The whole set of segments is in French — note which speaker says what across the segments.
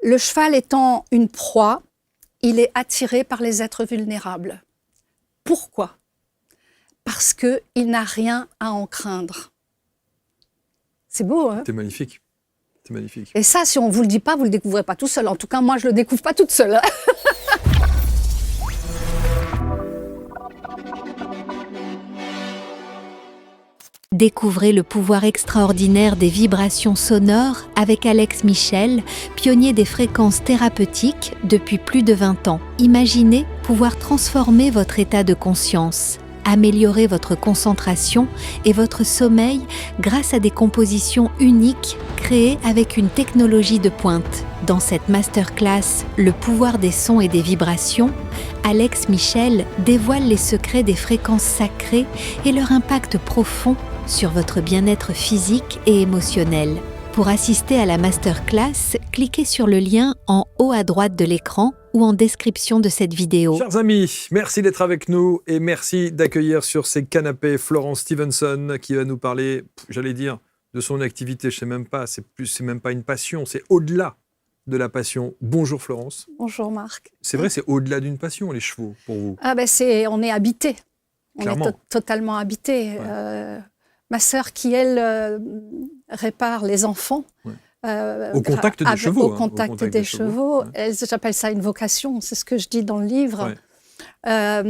Speaker 1: Le cheval étant une proie, il est attiré par les êtres vulnérables. Pourquoi ? Parce qu'il n'a rien à en craindre. C'est beau, hein ?
Speaker 2: C'est magnifique. C'est magnifique.
Speaker 1: Et ça, si on ne vous le dit pas, vous ne le découvrez pas tout seul. En tout cas, moi, je ne le découvre pas toute seule.
Speaker 3: Découvrez le pouvoir extraordinaire des vibrations sonores avec Alex Michel, pionnier des fréquences thérapeutiques depuis plus de 20 ans. Imaginez pouvoir transformer votre état de conscience, améliorer votre concentration et votre sommeil grâce à des compositions uniques créées avec une technologie de pointe. Dans cette masterclass « Le pouvoir des sons et des vibrations », Alex Michel dévoile les secrets des fréquences sacrées et leur impact profond sur votre bien-être physique et émotionnel. Pour assister à la masterclass, cliquez sur le lien en haut à droite de l'écran ou en description de cette vidéo.
Speaker 2: Chers amis, merci d'être avec nous et merci d'accueillir sur ces canapés Florence Stevenson qui va nous parler, j'allais dire, de son activité. Je sais même pas, c'est même pas une passion, c'est au-delà de la passion. Bonjour Florence.
Speaker 1: Bonjour Marc.
Speaker 2: C'est vrai, c'est au-delà d'une passion, les chevaux, pour vous.
Speaker 1: Ah ben on est habité.
Speaker 2: Clairement.
Speaker 1: On est totalement habité.
Speaker 2: Ouais.
Speaker 1: Ma sœur qui, elle, répare les enfants.
Speaker 2: Ouais. Au contact des chevaux.
Speaker 1: Au contact des chevaux.
Speaker 2: Ouais.
Speaker 1: J'appelle ça une vocation, c'est ce que je dis dans le livre. Ouais.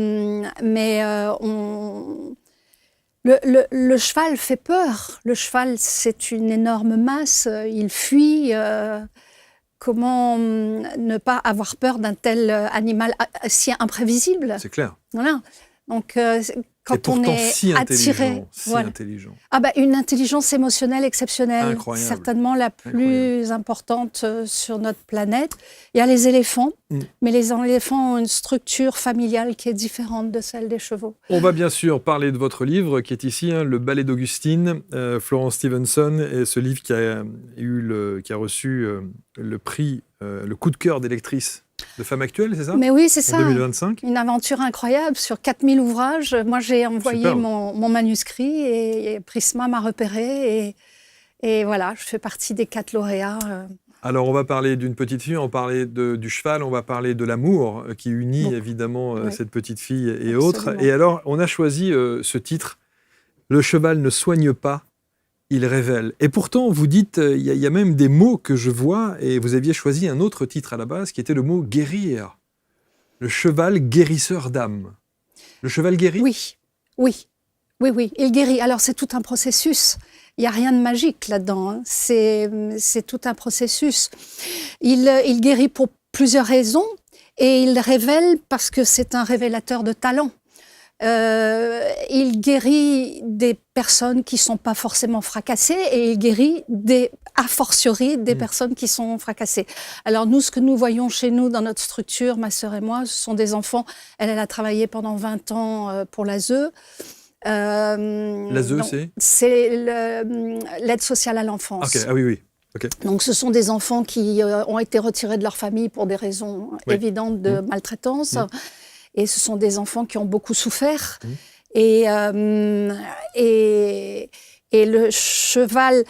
Speaker 1: Le cheval fait peur. Le cheval, c'est une énorme masse. Il fuit. Comment ne pas avoir peur d'un tel animal si imprévisible ?
Speaker 2: C'est clair.
Speaker 1: Voilà. Donc, quand
Speaker 2: on
Speaker 1: est
Speaker 2: si
Speaker 1: attiré,
Speaker 2: intelligent.
Speaker 1: Ah bah, une intelligence émotionnelle exceptionnelle,
Speaker 2: incroyable.
Speaker 1: Certainement la plus importante sur notre planète. Il y a les éléphants, mais les éléphants ont une structure familiale qui est différente de celle des chevaux.
Speaker 2: On va bien sûr parler de votre livre qui est ici, Le ballet d'Augustine, Florence Stevenson, et ce livre qui a reçu le prix, le coup de cœur des lectrices de Femmes Actuelles, c'est ça ?
Speaker 1: Mais oui, c'est ça.
Speaker 2: En 2025.
Speaker 1: Une aventure incroyable sur 4000 ouvrages. Moi, j'ai envoyé mon manuscrit et Prisma m'a repéré. Et voilà, je fais partie des 4 lauréats.
Speaker 2: Alors, on va parler d'une petite fille, on va parler du cheval, on va parler de l'amour qui unit évidemment cette petite fille et
Speaker 1: Absolument.
Speaker 2: autres. Et alors, on a choisi ce titre, « Le cheval ne soigne pas, il révèle ». Et pourtant, vous dites, il y a même des mots que je vois, et vous aviez choisi un autre titre à la base, qui était le mot « guérir ». Le cheval guérisseur d'âme. Le cheval guérit ?
Speaker 1: Oui, il guérit. Alors, c'est tout un processus. Il n'y a rien de magique là-dedans. Hein. C'est tout un processus. Il guérit pour plusieurs raisons, et il révèle parce que c'est un révélateur de talent. Il guérit des personnes qui ne sont pas forcément fracassées et il guérit a fortiori des personnes qui sont fracassées. Alors nous, ce que nous voyons chez nous dans notre structure, ma sœur et moi, ce sont des enfants. Elle a travaillé pendant 20 ans pour l'ASE.
Speaker 2: L'ASE,
Speaker 1: c'est l'aide sociale à l'enfance.
Speaker 2: Okay. Ah oui. Okay.
Speaker 1: Donc ce sont des enfants qui ont été retirés de leur famille pour des raisons évidentes de maltraitance. Et ce sont des enfants qui ont beaucoup souffert. Et le cheval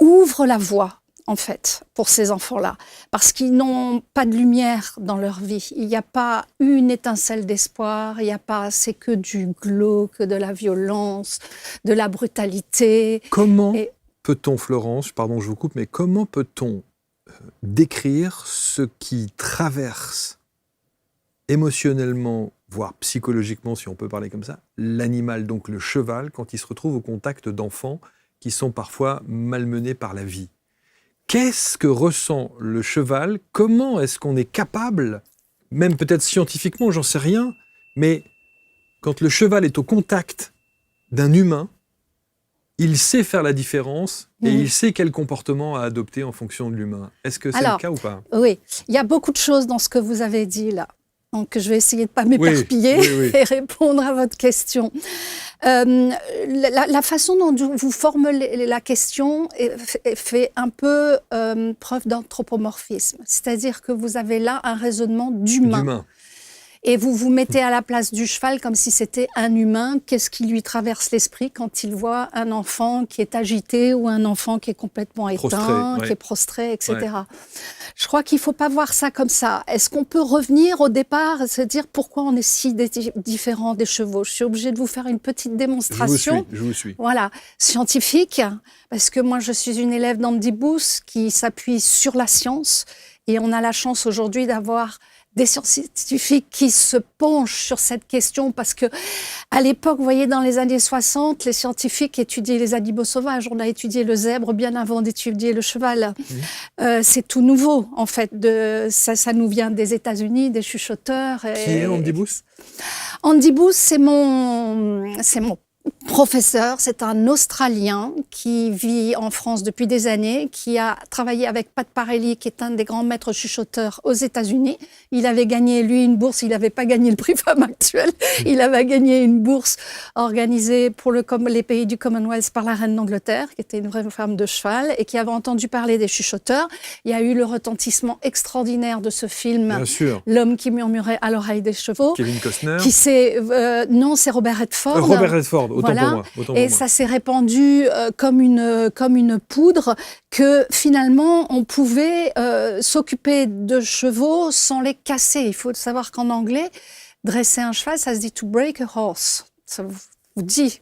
Speaker 1: ouvre la voie, en fait, pour ces enfants-là. Parce qu'ils n'ont pas de lumière dans leur vie. Il n'y a pas une étincelle d'espoir. C'est que du glauque, de la violence, de la brutalité.
Speaker 2: Comment peut-on, Florence, pardon, je vous coupe, mais comment peut-on décrire ce qui traverse émotionnellement, voire psychologiquement, si on peut parler comme ça, l'animal, donc le cheval, quand il se retrouve au contact d'enfants qui sont parfois malmenés par la vie. Qu'est-ce que ressent le cheval ? Comment est-ce qu'on est capable, même peut-être scientifiquement, j'en sais rien, mais quand le cheval est au contact d'un humain, il sait faire la différence et il sait quel comportement à adopter en fonction de l'humain. Est-ce que c'est le cas ou pas ?
Speaker 1: Oui, il y a beaucoup de choses dans ce que vous avez dit là. Donc, je vais essayer de ne pas m'éparpiller et répondre à votre question. La façon dont vous formulez la question fait un peu preuve d'anthropomorphisme. C'est-à-dire que vous avez là un raisonnement d'humain. Et vous vous mettez à la place du cheval comme si c'était un humain. Qu'est-ce qui lui traverse l'esprit quand il voit un enfant qui est agité ou un enfant qui est complètement éteint, qui est prostré, etc. Ouais. Je crois qu'il ne faut pas voir ça comme ça. Est-ce qu'on peut revenir au départ et se dire pourquoi on est si différent des chevaux? Je suis obligée de vous faire une petite démonstration.
Speaker 2: Je vous suis.
Speaker 1: Voilà, scientifique, parce que moi je suis une élève d'Andy Booth qui s'appuie sur la science et on a la chance aujourd'hui d'avoir des scientifiques qui se penchent sur cette question parce que à l'époque, vous voyez, dans les années 60, les scientifiques étudiaient les animaux sauvages. On a étudié le zèbre bien avant d'étudier le cheval. C'est tout nouveau, en fait. Ça nous vient des États-Unis, des chuchoteurs.
Speaker 2: Qui est Andy Booth?
Speaker 1: Andy Booth, c'est mon professeur, c'est un Australien qui vit en France depuis des années, qui a travaillé avec Pat Parelli, qui est un des grands maîtres chuchoteurs aux États-Unis. Il avait gagné, lui, une bourse, il n'avait pas gagné le prix femme actuel, il avait gagné une bourse organisée pour les pays du Commonwealth par la reine d'Angleterre, qui était une vraie femme de cheval, et qui avait entendu parler des chuchoteurs. Il y a eu le retentissement extraordinaire de ce film, L'homme qui murmurait à l'oreille des chevaux.
Speaker 2: Kevin Costner.
Speaker 1: Non, c'est Robert Redford.
Speaker 2: Robert Redford. Autant
Speaker 1: voilà.
Speaker 2: pour moi.
Speaker 1: Et ça s'est répandu comme une poudre que finalement on pouvait s'occuper de chevaux sans les casser. Il faut savoir qu'en anglais, dresser un cheval, ça se dit to break a horse. Ça vous dit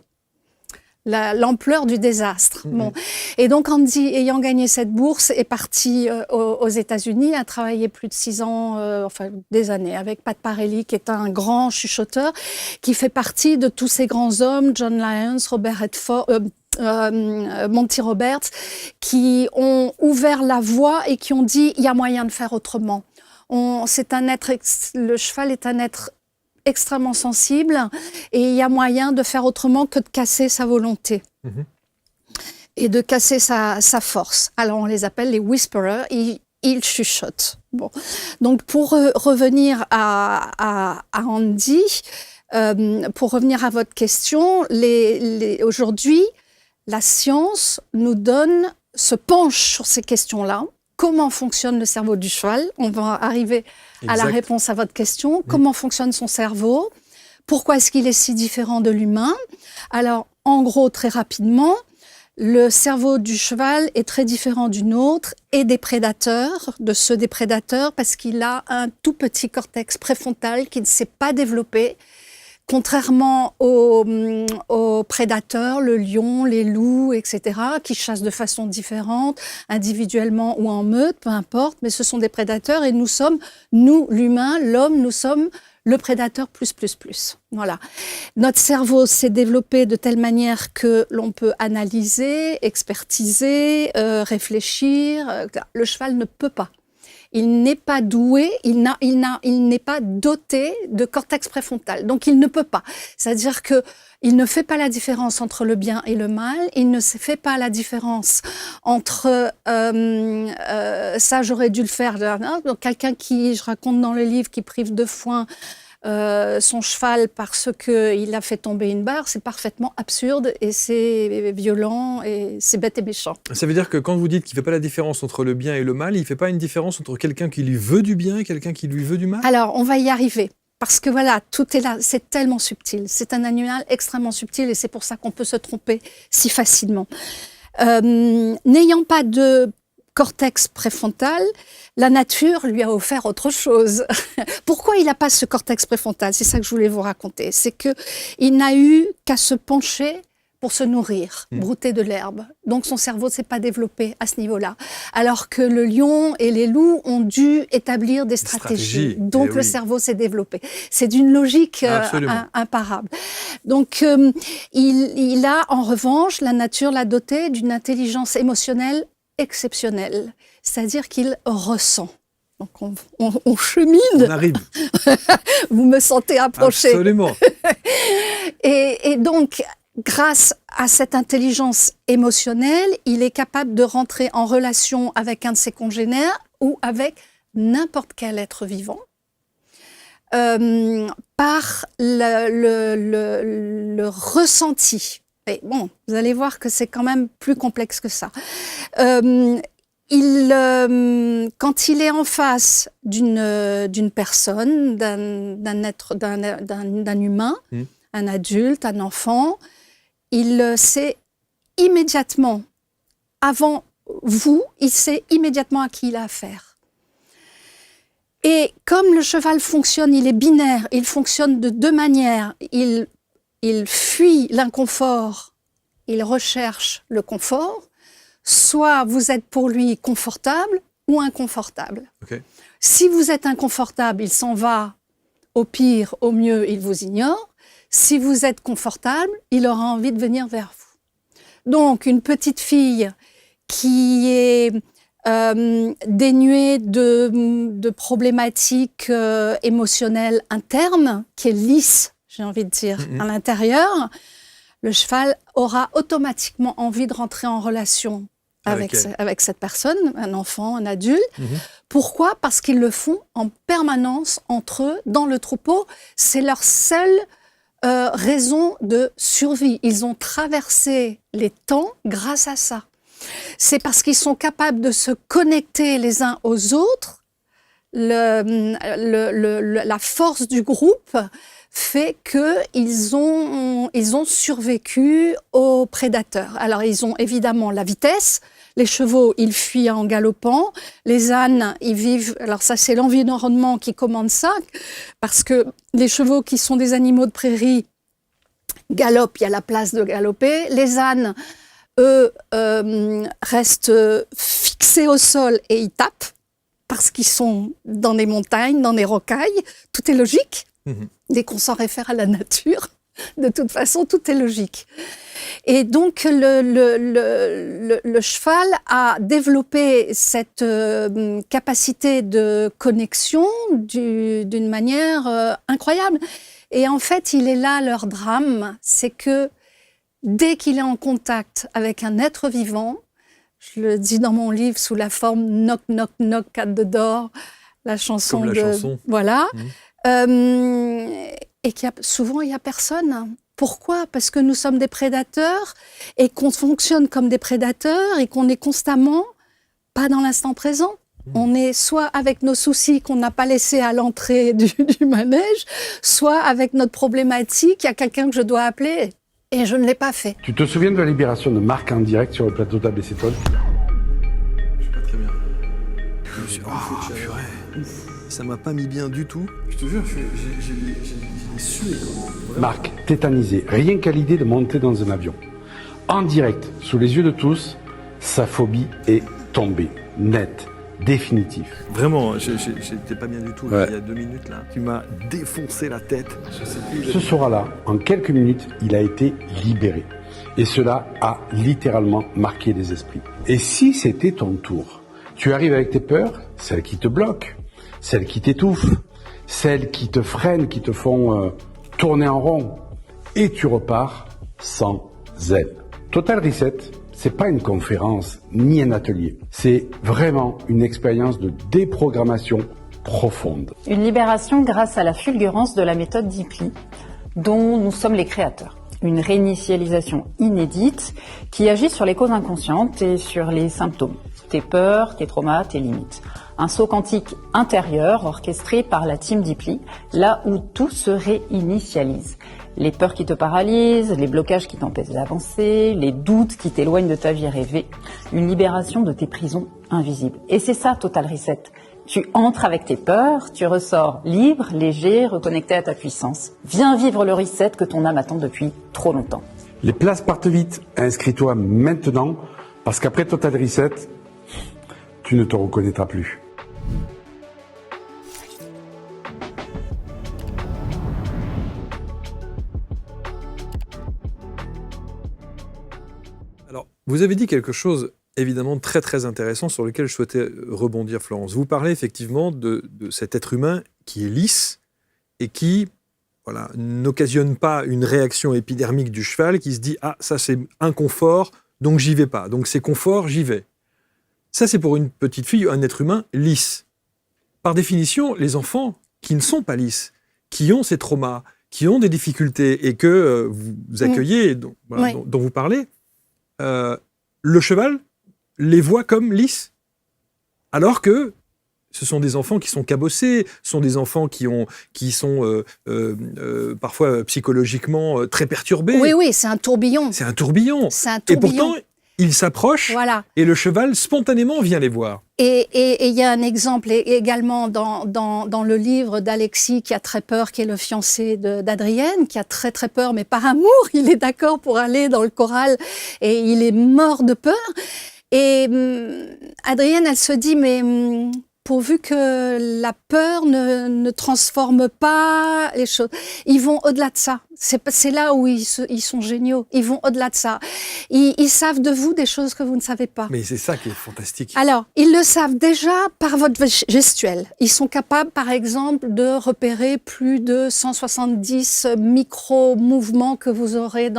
Speaker 1: l'ampleur du désastre. Bon. Et donc Andy, ayant gagné cette bourse, est parti aux États-Unis, a travaillé plus de 6 ans, des années, avec Pat Parelli, qui est un grand chuchoteur, qui fait partie de tous ces grands hommes, John Lyons, Robert Redford, Monty Roberts, qui ont ouvert la voie et qui ont dit il y a moyen de faire autrement. Le cheval est un être extrêmement sensible et il y a moyen de faire autrement que de casser sa volonté et de casser sa force. Alors on les appelle les whisperers, ils chuchotent. Bon. Donc pour revenir à Andy, pour revenir à votre question, aujourd'hui la science se penche sur ces questions-là. Comment fonctionne le cerveau du cheval? On va arriver à la réponse à votre question. Comment fonctionne son cerveau? Pourquoi est-ce qu'il est si différent de l'humain? Alors, en gros, très rapidement, le cerveau du cheval est très différent du nôtre et de ceux des prédateurs, parce qu'il a un tout petit cortex préfrontal qui ne s'est pas développé. Contrairement aux prédateurs, le lion, les loups, etc., qui chassent de façon différente, individuellement ou en meute, peu importe, mais ce sont des prédateurs et nous, l'humain, l'homme, nous sommes le prédateur plus. Voilà. Notre cerveau s'est développé de telle manière que l'on peut analyser, expertiser, réfléchir. Le cheval ne peut pas. Il n'est pas doué, il n'est pas doté de cortex préfrontal. Donc, il ne peut pas. C'est-à-dire qu'il ne fait pas la différence entre le bien et le mal. Il ne fait pas la différence entre ça, j'aurais dû le faire. Donc, quelqu'un qui, je raconte dans le livre, qui prive de foin son cheval parce qu'il a fait tomber une barre, c'est parfaitement absurde et c'est violent et c'est bête et méchant.
Speaker 2: Ça veut dire que quand vous dites qu'il ne fait pas la différence entre le bien et le mal, il ne fait pas une différence entre quelqu'un qui lui veut du bien et quelqu'un qui lui veut du mal?
Speaker 1: Alors, on va y arriver. Parce que voilà, tout est là, c'est tellement subtil. C'est un animal extrêmement subtil et c'est pour ça qu'on peut se tromper si facilement. N'ayant pas de cortex préfrontal, la nature lui a offert autre chose. Pourquoi il n'a pas ce cortex préfrontal? C'est ça que je voulais vous raconter. C'est qu'il n'a eu qu'à se pencher pour se nourrir, brouter de l'herbe. Donc son cerveau ne s'est pas développé à ce niveau-là. Alors que le lion et les loups ont dû établir des stratégies. Donc le cerveau s'est développé. C'est d'une logique imparable. Donc il a, en revanche, la nature l'a doté d'une intelligence émotionnelle exceptionnelle. C'est-à-dire qu'il ressent. Donc on chemine.
Speaker 2: On arrive.
Speaker 1: Vous me sentez approcher.
Speaker 2: Absolument.
Speaker 1: Et donc, grâce à cette intelligence émotionnelle, il est capable de rentrer en relation avec un de ses congénères ou avec n'importe quel être vivant par le ressenti. Et bon, vous allez voir que c'est quand même plus complexe que ça. quand il est en face d'une personne, d'un humain, un adulte, un enfant, il sait immédiatement, avant vous, il sait immédiatement à qui il a affaire. Et comme le cheval fonctionne, il est binaire, il fonctionne de deux manières. Il fuit l'inconfort, il recherche le confort. Soit vous êtes pour lui confortable ou inconfortable.
Speaker 2: Okay.
Speaker 1: Si vous êtes inconfortable, il s'en va. Au pire, au mieux, il vous ignore. Si vous êtes confortable, il aura envie de venir vers vous. Donc, une petite fille qui est dénuée de problématiques émotionnelles internes, qui est lisse, j'ai envie de dire, à l'intérieur, le cheval aura automatiquement envie de rentrer en relation avec cette personne, un enfant, un adulte. Pourquoi ? Parce qu'ils le font en permanence entre eux, dans le troupeau. C'est leur seule raison de survie. Ils ont traversé les temps grâce à ça. C'est parce qu'ils sont capables de se connecter les uns aux autres. La force du groupe fait qu'ils ont survécu aux prédateurs. Alors, ils ont évidemment la vitesse. Les chevaux, ils fuient en galopant. Les ânes, ils vivent... Alors ça, c'est l'environnement qui commande ça, parce que les chevaux qui sont des animaux de prairie galopent, il y a la place de galoper. Les ânes, eux, restent fixés au sol et ils tapent, parce qu'ils sont dans des montagnes, dans des rocailles. Tout est logique. Dès qu'on s'en réfère à la nature, de toute façon, tout est logique. Et donc, le cheval a développé cette capacité de connexion d'une manière incroyable. Et en fait, il est là leur drame, c'est que dès qu'il est en contact avec un être vivant, je le dis dans mon livre sous la forme « Knock, knock, knock at the door », la chanson
Speaker 2: comme la chanson.
Speaker 1: Voilà. Et souvent, il n'y a personne. Pourquoi ? Parce que nous sommes des prédateurs et qu'on fonctionne comme des prédateurs et qu'on est constamment pas dans l'instant présent. On est soit avec nos soucis qu'on n'a pas laissés à l'entrée du manège, soit avec notre problématique, il y a quelqu'un que je dois appeler et je ne l'ai pas fait.
Speaker 4: Tu te souviens de la libération de Marc en direct sur le plateau d'ABC-Étoile ?
Speaker 2: Je sais pas très bien. Purée. Ça m'a pas mis bien du tout. Je te jure, j'ai sué.
Speaker 4: Marc, tétanisé, rien qu'à l'idée de monter dans un avion. En direct, sous les yeux de tous, sa phobie est tombée. Net, définitif.
Speaker 2: Vraiment, j'étais pas bien du tout. Ouais. Il y a 2 minutes, là, tu m'as défoncé la tête. Je sais plus.
Speaker 4: Ce soir-là, en quelques minutes, il a été libéré. Et cela a littéralement marqué les esprits. Et si c'était ton tour ? Tu arrives avec tes peurs, celles qui te bloquent, celles qui t'étouffent, celles qui te freinent, qui te font tourner en rond, et tu repars sans elles. Total Reset, c'est pas une conférence ni un atelier, c'est vraiment une expérience de déprogrammation profonde.
Speaker 5: Une libération grâce à la fulgurance de la méthode Deeply, dont nous sommes les créateurs. Une réinitialisation inédite qui agit sur les causes inconscientes et sur les symptômes. Tes peurs, tes traumas, tes limites. Un saut quantique intérieur orchestré par la team Deeply, là où tout se réinitialise. Les peurs qui te paralysent, les blocages qui t'empêchent d'avancer, les doutes qui t'éloignent de ta vie rêvée. Une libération de tes prisons invisibles. Et c'est ça, Total Reset. Tu entres avec tes peurs, tu ressors libre, léger, reconnecté à ta puissance. Viens vivre le reset que ton âme attend depuis trop longtemps.
Speaker 4: Les places partent vite, inscris-toi maintenant, parce qu'après Total Reset, tu ne te reconnaîtras plus.
Speaker 2: Alors, vous avez dit quelque chose évidemment très très intéressant sur lequel je souhaitais rebondir, Florence. Vous parlez effectivement de cet être humain qui est lisse et qui n'occasionne pas une réaction épidermique du cheval qui se dit « Ah, ça c'est inconfort, donc j'y vais pas. Donc c'est confort, j'y vais. » Ça c'est pour une petite fille, un être humain lisse. Par définition, les enfants qui ne sont pas lisses, qui ont ces traumas, qui ont des difficultés et que vous accueillez, dont vous parlez, le cheval les voit comme lisses. Alors que ce sont des enfants qui sont cabossés, ce sont des enfants qui sont parfois psychologiquement très perturbés.
Speaker 1: Oui, c'est un tourbillon.
Speaker 2: C'est un tourbillon.
Speaker 1: C'est un
Speaker 2: Et
Speaker 1: tourbillon.
Speaker 2: pourtant, ils s'approchent
Speaker 1: Voilà.
Speaker 2: et le cheval spontanément vient les voir.
Speaker 1: Et il y a un exemple également dans le livre d'Alexis qui a très peur, qui est le fiancé d'Adrienne, qui a très très peur, mais par amour, il est d'accord pour aller dans le corral et il est mort de peur. Et Adrienne, elle se dit, mais pourvu que la peur ne transforme pas les choses. Ils vont au-delà de ça. C'est là où ils sont géniaux. Ils vont au-delà de ça. Ils savent de vous des choses que vous ne savez pas.
Speaker 2: Mais c'est ça qui est fantastique.
Speaker 1: Alors, ils le savent déjà par votre gestuelle. Ils sont capables, par exemple, de repérer plus de 170 micro-mouvements que vous aurez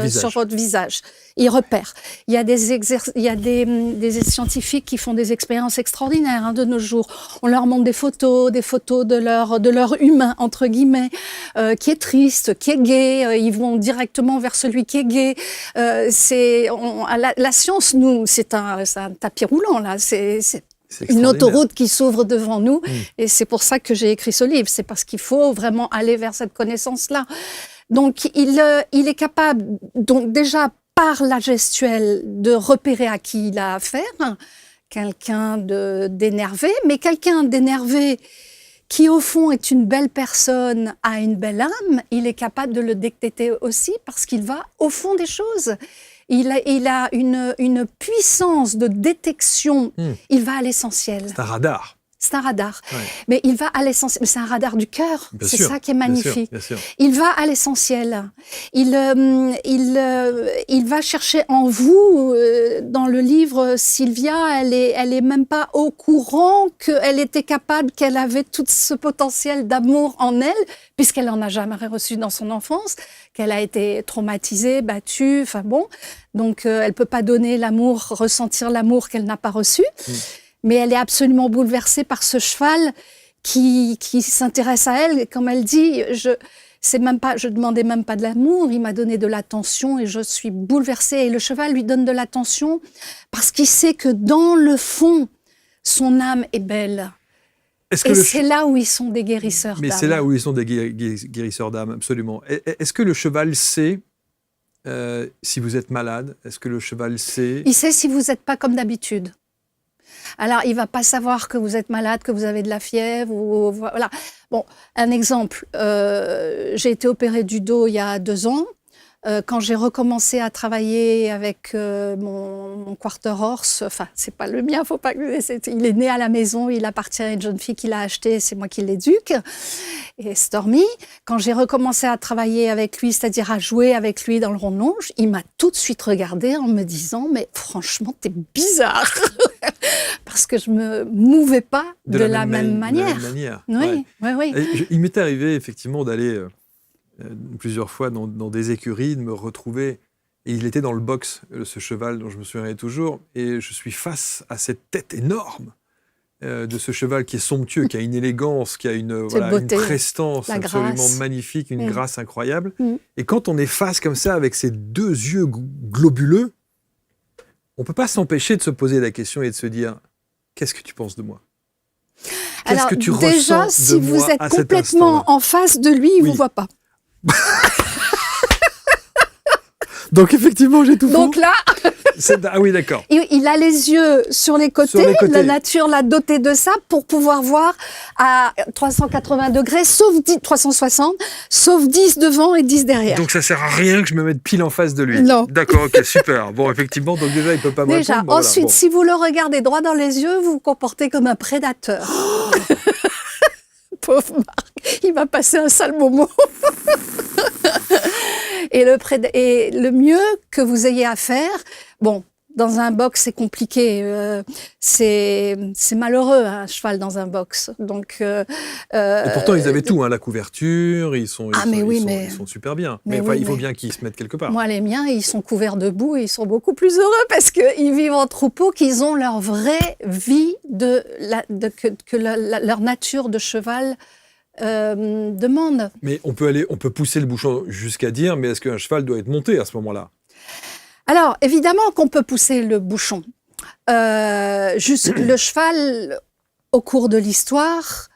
Speaker 1: sur votre visage. Ils repèrent. Il y a des scientifiques qui font des expériences extraordinaires de nos jours. On leur montre des photos de leur humain, entre guillemets, qui est triste, qui est gai. Ils vont directement vers celui qui est gai. La science, nous, c'est un tapis roulant, là. C'est une autoroute qui s'ouvre devant nous. Et c'est pour ça que j'ai écrit ce livre. C'est parce qu'il faut vraiment aller vers cette connaissance-là. Donc, il est capable, donc déjà, par la gestuelle, de repérer à qui il a affaire. Quelqu'un d'énervé, mais quelqu'un d'énervé qui, au fond, est une belle personne, a une belle âme, il est capable de le détecter aussi parce qu'il va au fond des choses. Il a une puissance de détection. Il va à l'essentiel.
Speaker 2: C'est un radar.
Speaker 1: C'est un radar.
Speaker 2: Ouais.
Speaker 1: Mais il va à l'essentiel. Mais c'est un radar du cœur. C'est ça qui est magnifique.
Speaker 2: Bien sûr.
Speaker 1: Il va à l'essentiel. Il va chercher en vous. Dans le livre, Sylvia, elle est même pas au courant qu'elle était capable, qu'elle avait tout ce potentiel d'amour en elle, puisqu'elle en a jamais reçu dans son enfance, qu'elle a été traumatisée, battue, enfin bon. Donc, elle peut pas donner l'amour, ressentir l'amour qu'elle n'a pas reçu. Mais elle est absolument bouleversée par ce cheval qui s'intéresse à elle. Et comme elle dit, je demandais même pas de l'amour, il m'a donné de l'attention et je suis bouleversée. Et le cheval lui donne de l'attention parce qu'il sait que dans le fond, son âme est belle. C'est là où ils sont des guérisseurs d'âme.
Speaker 2: Mais c'est là où ils sont des guérisseurs d'âme, absolument. Est-ce que le cheval sait si vous êtes malade? Est-ce que le cheval sait?
Speaker 1: Il sait si vous n'êtes pas comme d'habitude. Alors, il va pas savoir que vous êtes malade, que vous avez de la fièvre. Voilà. Bon, un exemple. J'ai été opérée du dos il y a 2 ans. Quand j'ai recommencé à travailler avec mon quarter horse, enfin, c'est pas le mien, faut pas que il est né à la maison, il appartient à une jeune fille qui l'a acheté, c'est moi qui l'éduque, et Stormy. Quand j'ai recommencé à travailler avec lui, c'est-à-dire à jouer avec lui dans le rond-longe, il m'a tout de suite regardé en me disant, mais franchement, t'es bizarre, parce que je me mouvais pas de la même manière.
Speaker 2: De la même manière.
Speaker 1: Oui,
Speaker 2: ouais.
Speaker 1: oui.
Speaker 2: Il m'est arrivé effectivement d'aller plusieurs fois dans des écuries, de me retrouver, et il était dans le box, ce cheval dont je me souviendrai toujours, et je suis face à cette tête énorme de ce cheval qui est somptueux, qui a une élégance, qui a une prestance absolument magnifique, une grâce incroyable. Et quand on est face comme ça, avec ces 2 yeux globuleux, on ne peut pas s'empêcher de se poser la question et de se dire « Qu'est-ce que tu penses de moi ?»
Speaker 1: Alors,
Speaker 2: que tu
Speaker 1: déjà,
Speaker 2: ressens
Speaker 1: si
Speaker 2: de
Speaker 1: vous
Speaker 2: moi
Speaker 1: êtes
Speaker 2: à cet
Speaker 1: complètement
Speaker 2: instant-là?
Speaker 1: en face de lui, il ne vous voit pas.
Speaker 2: Donc effectivement, j'ai tout faux.
Speaker 1: Donc là,
Speaker 2: Ah oui, d'accord.
Speaker 1: il a les yeux sur les côtés. La nature l'a doté de ça pour pouvoir voir à 380 degrés, 360, sauf 10 devant et 10 derrière.
Speaker 2: Donc ça sert à rien que je me mette pile en face de lui.
Speaker 1: Non.
Speaker 2: D'accord, ok, super. Bon, effectivement, donc déjà, il peut pas me répondre. Bon,
Speaker 1: ensuite,
Speaker 2: voilà, bon.
Speaker 1: si vous le regardez droit dans les yeux, vous vous comportez comme un prédateur. Pauvre Marc, il va passer un sale moment. Et le mieux que vous ayez à faire, bon, dans un box, c'est compliqué. C'est malheureux, un cheval dans un box. Donc,
Speaker 2: et pourtant, ils avaient tout, hein, la couverture, ils sont super bien. Mais il faut bien qu'ils se mettent quelque part.
Speaker 1: Moi, les miens, ils sont couverts de boue et ils sont beaucoup plus heureux parce qu'ils vivent en troupeau, qu'ils ont leur vraie vie que leur nature de cheval demande.
Speaker 2: Mais on peut pousser le bouchon jusqu'à dire, mais est-ce qu'un cheval doit être monté à ce moment-là?
Speaker 1: Alors, évidemment qu'on peut pousser le bouchon. Le cheval, au cours de l'histoire,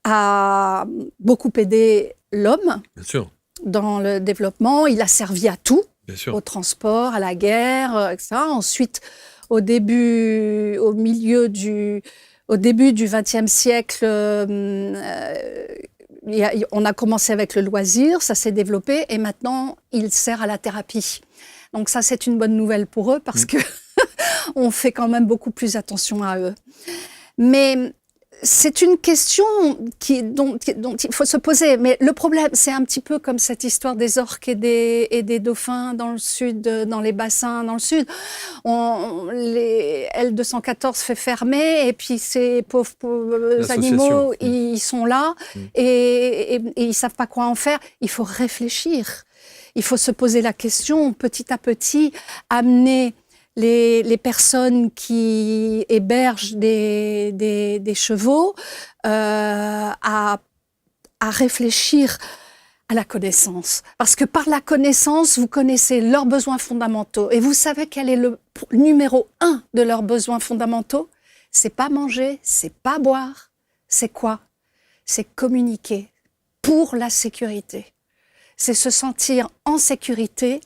Speaker 1: a beaucoup aidé l'homme
Speaker 2: Bien sûr,
Speaker 1: dans le développement. Il a servi à tout,
Speaker 2: bien sûr.
Speaker 1: au transport, à la guerre, etc. Ensuite, au début du XXe siècle, on a commencé avec le loisir, ça s'est développé et maintenant, il sert à la thérapie. Donc ça, c'est une bonne nouvelle pour eux parce que on fait quand même beaucoup plus attention à eux. Mais c'est une question dont il faut se poser. Mais le problème, c'est un petit peu comme cette histoire des orques et des dauphins dans le sud, dans les bassins dans le sud. Les L214 fait fermer et puis ces pauvres animaux, ils sont là et ils ne savent pas quoi en faire. Il faut réfléchir. Il faut se poser la question, petit à petit, amener les personnes qui hébergent des chevaux à réfléchir à la connaissance. Parce que par la connaissance, vous connaissez leurs besoins fondamentaux. Et vous savez quel est le numéro 1 de leurs besoins fondamentaux? C'est pas manger, c'est pas boire. C'est quoi? C'est communiquer pour la sécurité. C'est se sentir en sécurité,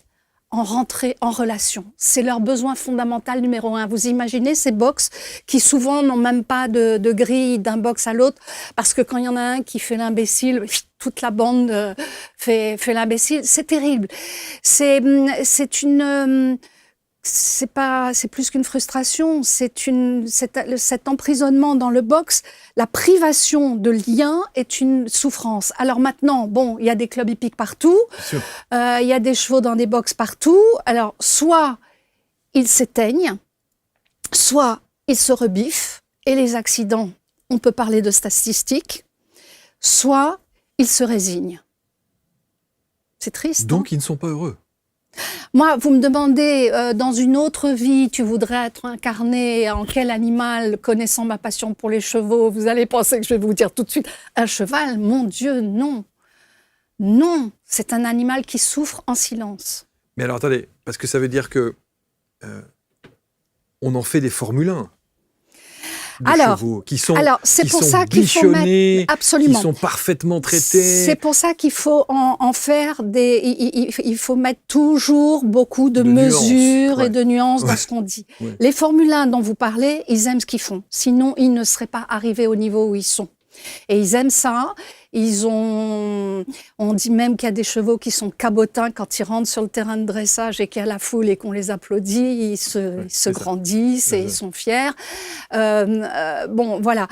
Speaker 1: en rentrer en relation. C'est leur besoin fondamental numéro 1. Vous imaginez ces box qui souvent n'ont même pas de grille d'un box à l'autre parce que quand il y en a un qui fait l'imbécile, toute la bande fait l'imbécile. C'est terrible. C'est plus qu'une frustration, cet emprisonnement dans le box, la privation de lien est une souffrance. Alors maintenant, bon, il y a des clubs hippiques partout, il y a des chevaux dans des box partout. Alors, soit ils s'éteignent, soit ils se rebiffent, et les accidents, on peut parler de statistiques, soit ils se résignent. C'est triste.
Speaker 2: Donc, ils ne sont pas heureux.
Speaker 1: Moi, vous me demandez, dans une autre vie, tu voudrais être incarné en quel animal, connaissant ma passion pour les chevaux, vous allez penser que je vais vous dire tout de suite, un cheval, mon Dieu, non. Non, c'est un animal qui souffre en silence.
Speaker 2: Mais alors, attendez, parce que ça veut dire que on en fait des Formule 1. Chevaux qui sont bichonnés,
Speaker 1: absolument.
Speaker 2: qui sont parfaitement traités.
Speaker 1: C'est pour ça qu'il faut en faire il faut mettre toujours beaucoup de mesures
Speaker 2: nuances,
Speaker 1: et de nuances dans ce qu'on dit.
Speaker 2: Ouais.
Speaker 1: Les Formule 1 dont vous parlez, ils aiment ce qu'ils font. Sinon, ils ne seraient pas arrivés au niveau où ils sont. Et ils aiment ça. On dit même qu'il y a des chevaux qui sont cabotins quand ils rentrent sur le terrain de dressage et qu'il y a la foule et qu'on les applaudit, ils se grandissent et ils sont fiers. Bon, voilà.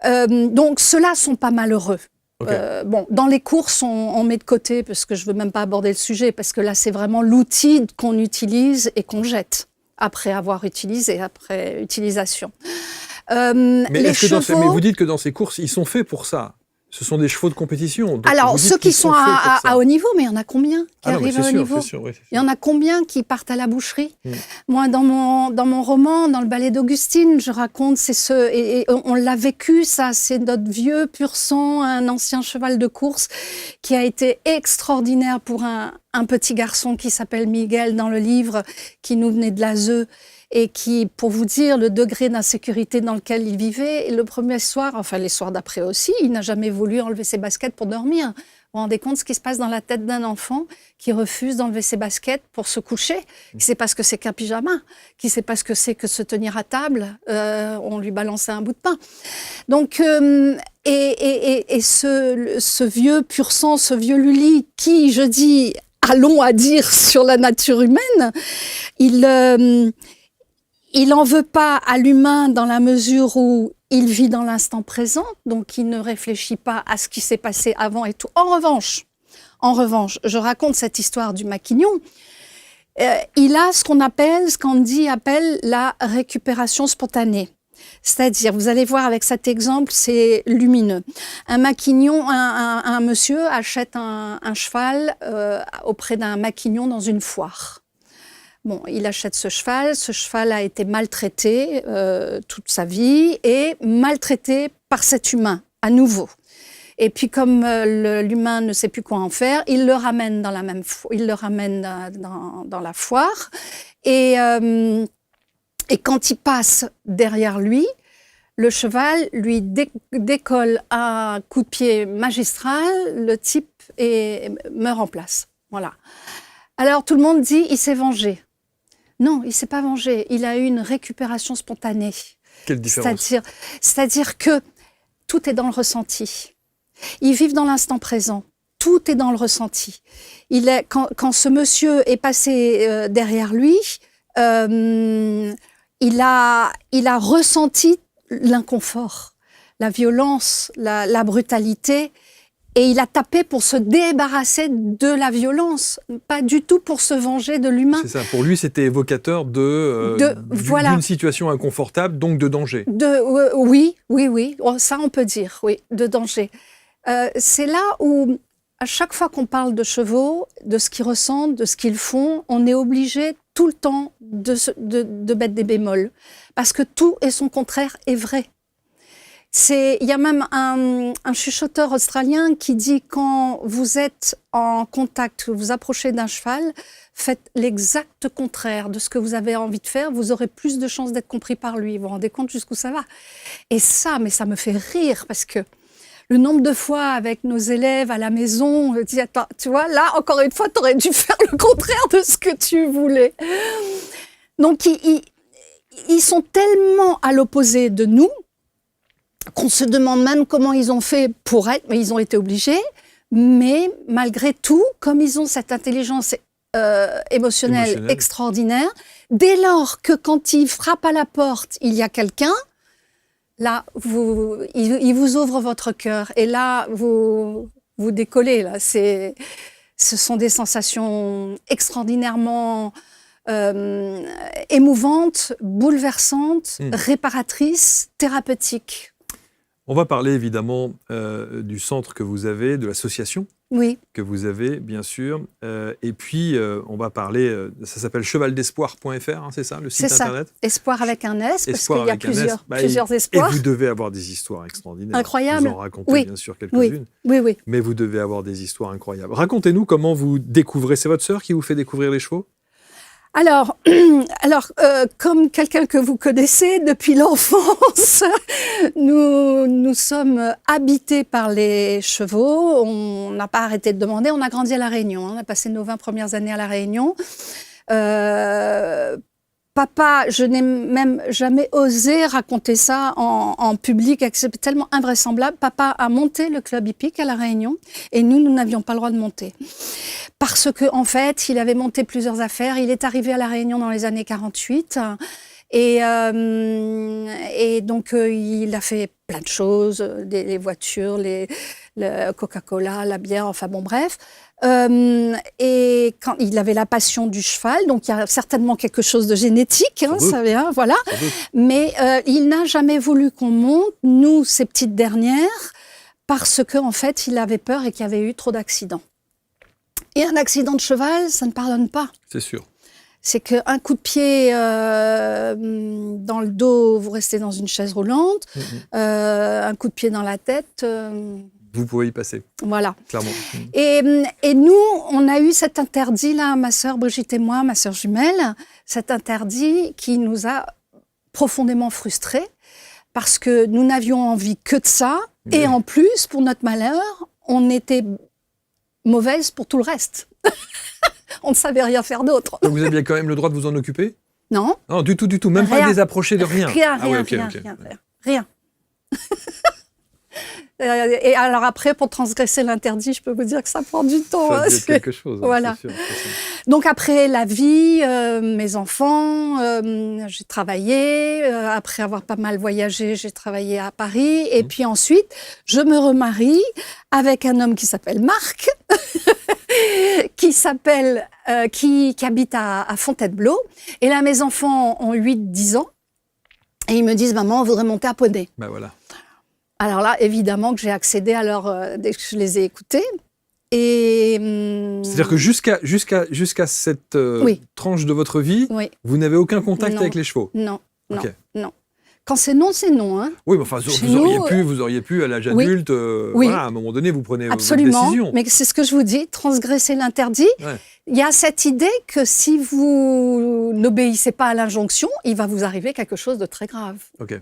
Speaker 1: Donc, ceux-là sont pas malheureux. Okay. Dans les courses, on met de côté, parce que je veux même pas aborder le sujet, parce que là, c'est vraiment l'outil qu'on utilise et qu'on jette après avoir utilisé, après utilisation.
Speaker 2: Mais vous dites que dans ces courses, ils sont faits pour ça. Ce sont des chevaux de compétition. Donc
Speaker 1: alors, ceux qui sont à haut niveau, mais il y en a combien qui arrivent à haut niveau? Il y en a combien qui partent à la boucherie? Moi, dans mon roman, dans le ballet d'Augustine, je raconte, et on l'a vécu, ça, c'est notre vieux pur sang, un ancien cheval de course qui a été extraordinaire pour un petit garçon qui s'appelle Miguel dans le livre, qui nous venait de l'ASE. Et qui, pour vous dire le degré d'insécurité dans lequel il vivait, et le premier soir, enfin les soirs d'après aussi, il n'a jamais voulu enlever ses baskets pour dormir. Vous vous rendez compte ce qui se passe dans la tête d'un enfant qui refuse d'enlever ses baskets pour se coucher, qui ne sait pas ce que c'est qu'un pyjama, qui ne sait pas ce que c'est que se tenir à table, on lui balançait un bout de pain. Donc, ce vieux pur sang, ce vieux Lully, qui, je dis, a long à dire sur la nature humaine, il n'en veut pas à l'humain dans la mesure où il vit dans l'instant présent, donc il ne réfléchit pas à ce qui s'est passé avant et tout. En revanche, je raconte cette histoire du maquignon. Il a ce qu'Andy appelle la récupération spontanée. C'est-à-dire, vous allez voir avec cet exemple, c'est lumineux. Un maquignon, un monsieur achète un cheval auprès d'un maquignon dans une foire. Bon, il achète ce cheval a été maltraité toute sa vie et maltraité par cet humain, à nouveau. Et puis comme l'humain ne sait plus quoi en faire, il le ramène dans la foire et Et quand il passe derrière lui, le cheval lui décolle un coup de pied magistral, le type meurt en place. Voilà. Alors tout le monde dit il s'est vengé. Non, il s'est pas vengé. Il a eu une récupération spontanée.
Speaker 2: Quelle différence?
Speaker 1: C'est-à-dire que tout est dans le ressenti. Ils vivent dans l'instant présent. Tout est dans le ressenti. Quand ce monsieur est passé derrière lui, il a ressenti l'inconfort, la violence, la brutalité, et il a tapé pour se débarrasser de la violence, pas du tout pour se venger de l'humain.
Speaker 2: C'est ça. Pour lui, c'était évocateur d'une situation inconfortable, donc de danger.
Speaker 1: Oui. Oh, ça, on peut dire, oui, de danger. C'est là où, à chaque fois qu'on parle de chevaux, de ce qu'ils ressentent, de ce qu'ils font, on est obligé tout le temps de mettre des bémols. Parce que tout et son contraire est vrai. Il y a même un chuchoteur australien qui dit quand vous êtes en contact, vous vous approchez d'un cheval, faites l'exact contraire de ce que vous avez envie de faire, vous aurez plus de chances d'être compris par lui. Vous vous rendez compte jusqu'où ça va? Et ça, mais ça me fait rire parce que le nombre de fois avec nos élèves à la maison, on dit attends, tu vois, là encore une fois, tu aurais dû faire le contraire de ce que tu voulais. Donc ils sont tellement à l'opposé de nous qu'on se demande même comment ils ont fait pour être, mais ils ont été obligés. Mais malgré tout, comme ils ont cette intelligence émotionnelle extraordinaire, dès lors que quand ils frappent à la porte, il y a quelqu'un, là, il vous ouvre votre cœur et là, vous décollez. Là. Ce sont des sensations extraordinairement émouvantes, bouleversantes, réparatrices, thérapeutiques.
Speaker 2: On va parler évidemment du centre que vous avez, de l'association que vous avez, bien sûr. Et puis, on va parler, ça s'appelle chevaldespoir.fr, hein, c'est ça, le site internet?
Speaker 1: C'est ça, espoir avec un S, parce qu'il y a plusieurs espoirs.
Speaker 2: Et vous devez avoir des histoires extraordinaires.
Speaker 1: Incroyables.
Speaker 2: Vous en racontez bien sûr quelques-unes.
Speaker 1: Oui.
Speaker 2: Mais vous devez avoir des histoires incroyables. Racontez-nous comment vous découvrez, c'est votre sœur qui vous fait découvrir les chevaux?
Speaker 1: Alors, comme quelqu'un que vous connaissez depuis l'enfance, nous sommes habités par les chevaux. On n'a pas arrêté de demander. On a grandi à La Réunion. On a passé nos 20 premières années à La Réunion. Papa, je n'ai même jamais osé raconter ça en public, c'est tellement invraisemblable. Papa a monté le club hippique à La Réunion et nous n'avions pas le droit de monter. Parce que en fait, il avait monté plusieurs affaires. Il est arrivé à La Réunion dans les années 48 et donc il a fait plein de choses, les voitures, le Coca-Cola, la bière, enfin bon bref. Et quand il avait la passion du cheval, donc il y a certainement quelque chose de génétique, hein, ça vient, voilà. Mais il n'a jamais voulu qu'on monte, nous, ces petites dernières, parce qu'en fait, il avait peur et qu'il y avait eu trop d'accidents. Et un accident de cheval, ça ne pardonne pas.
Speaker 2: C'est sûr.
Speaker 1: C'est qu'un coup de pied dans le dos, vous restez dans une chaise roulante. Un coup de pied dans la tête...
Speaker 2: vous pouvez y passer.
Speaker 1: Voilà.
Speaker 2: Clairement.
Speaker 1: Et nous, on a eu cet interdit-là, ma sœur Brigitte et moi, ma sœur jumelle, cet interdit qui nous a profondément frustrés parce que nous n'avions envie que de ça. Et en plus, pour notre malheur, on était mauvaise pour tout le reste. On ne savait rien faire d'autre.
Speaker 2: Donc vous aviez quand même le droit de vous en occuper? Non. Non, du tout. Même rien. Pas les approcher de rien.
Speaker 1: Rien. Et alors après, pour transgresser l'interdit, je peux vous dire que ça prend du temps.
Speaker 2: Ça dit quelque chose.
Speaker 1: Voilà.
Speaker 2: C'est sûr.
Speaker 1: Donc après la vie, mes enfants, j'ai travaillé. Après avoir pas mal voyagé, j'ai travaillé à Paris. Et puis ensuite, je me remarie avec un homme qui s'appelle Marc, qui habite à Fontainebleau. Et là, mes enfants ont 8-10 ans. Et ils me disent, maman, on voudrait monter à poney.
Speaker 2: Ben voilà.
Speaker 1: Alors là, évidemment que j'ai accédé dès que je les ai écoutés.
Speaker 2: C'est-à-dire que jusqu'à cette tranche de votre vie, vous n'avez aucun contact avec les chevaux?
Speaker 1: Non. Quand c'est non, c'est non. Hein.
Speaker 2: Oui, mais enfin, vous auriez pu à l'âge adulte, voilà, à un moment donné, vous prenez votre décision.
Speaker 1: Mais c'est ce que je vous dis, transgresser l'interdit.
Speaker 2: Ouais.
Speaker 1: Il y a cette idée que si vous n'obéissez pas à l'injonction, il va vous arriver quelque chose de très grave.
Speaker 2: Ok.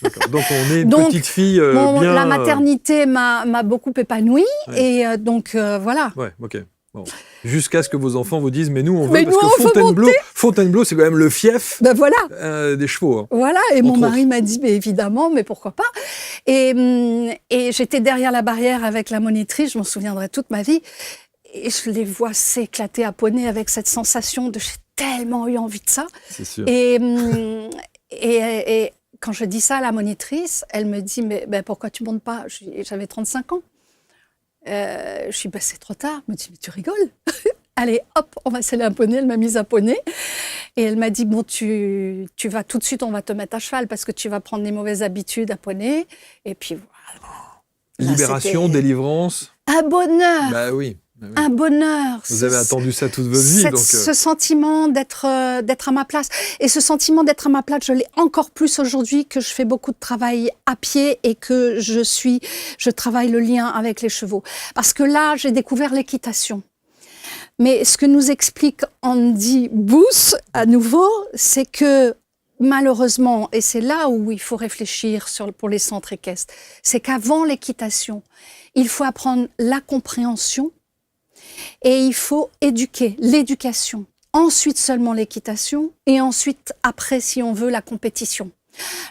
Speaker 2: D'accord. Donc on est une petite fille bien...
Speaker 1: La maternité m'a beaucoup épanouie,
Speaker 2: ouais.
Speaker 1: Et donc voilà.
Speaker 2: Ouais, ok. Bon. Jusqu'à ce que vos enfants vous disent, mais nous on veut,
Speaker 1: Mais
Speaker 2: parce que Fontainebleau, c'est quand même le fief des chevaux. Hein,
Speaker 1: voilà, et mon mari
Speaker 2: autres.
Speaker 1: m'a dit, mais évidemment, mais pourquoi pas. Et j'étais derrière la barrière avec la monitrice, je m'en souviendrai toute ma vie, et je les vois s'éclater à poney avec cette sensation de j'ai tellement eu envie de ça.
Speaker 2: C'est sûr.
Speaker 1: Et quand je dis ça à la monitrice, elle me dit, mais pourquoi tu montes pas? J'avais 35 ans. Je suis c'est trop tard. Elle me dit, mais tu rigoles? Allez, hop, on va s'aller à poney. Elle m'a mise à poney. Et elle m'a dit, bon, tu vas tout de suite, on va te mettre à cheval parce que tu vas prendre des mauvaises habitudes à poney. Et puis voilà.
Speaker 2: Libération, délivrance.
Speaker 1: Un bonheur.
Speaker 2: Bah oui.
Speaker 1: Un bonheur.
Speaker 2: Vous avez attendu ça toute votre vie. Donc
Speaker 1: Ce sentiment d'être à ma place. Et ce sentiment d'être à ma place, je l'ai encore plus aujourd'hui que je fais beaucoup de travail à pied et que je travaille le lien avec les chevaux. Parce que là, j'ai découvert l'équitation. Mais ce que nous explique Andy Booth, à nouveau, c'est que malheureusement, et c'est là où il faut réfléchir pour les centres équestres, c'est qu'avant l'équitation, il faut apprendre la compréhension et il faut éduquer, l'éducation. Ensuite seulement l'équitation et ensuite, après, si on veut, la compétition.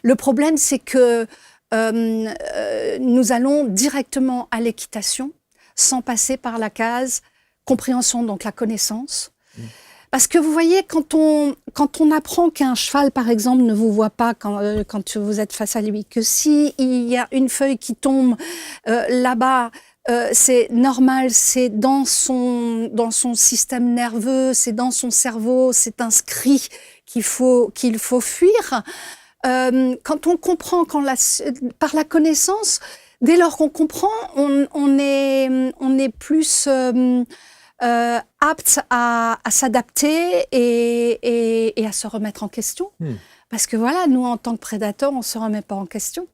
Speaker 1: Le problème, c'est que nous allons directement à l'équitation sans passer par la case compréhension, donc la connaissance. Parce que vous voyez, quand on apprend qu'un cheval, par exemple, ne vous voit pas quand vous êtes face à lui, que s'il y a une feuille qui tombe là-bas, c'est normal, c'est dans son système nerveux, c'est dans son cerveau, c'est inscrit qu'il faut fuir. Quand on comprend, par la connaissance, dès lors qu'on comprend, on est plus apte à s'adapter et à se remettre en question. Parce que voilà, nous, en tant que prédateurs, on ne se remet pas en question.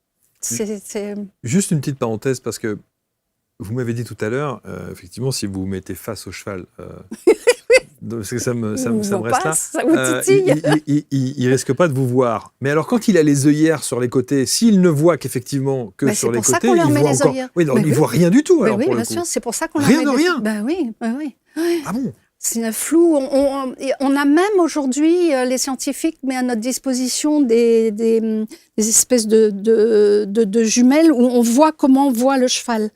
Speaker 2: Juste une petite parenthèse, parce que vous m'avez dit tout à l'heure, effectivement, si vous vous mettez face au cheval, parce que ça me reste là,
Speaker 1: ça vous titille.
Speaker 2: il risque pas de vous voir. Mais alors, quand il a les œillères sur les côtés, s'il ne voit qu'effectivement que sur les côtés, il voit encore. Oui, alors, il voit rien du tout. Alors,
Speaker 1: oui,
Speaker 2: pour
Speaker 1: bien
Speaker 2: le coup.
Speaker 1: sûr, c'est pour ça qu'on
Speaker 2: rien de rien.
Speaker 1: Ben oui.
Speaker 2: Ah bon?
Speaker 1: C'est flou. On a même aujourd'hui, les scientifiques mettent à notre disposition des espèces de jumelles où on voit comment voit le cheval.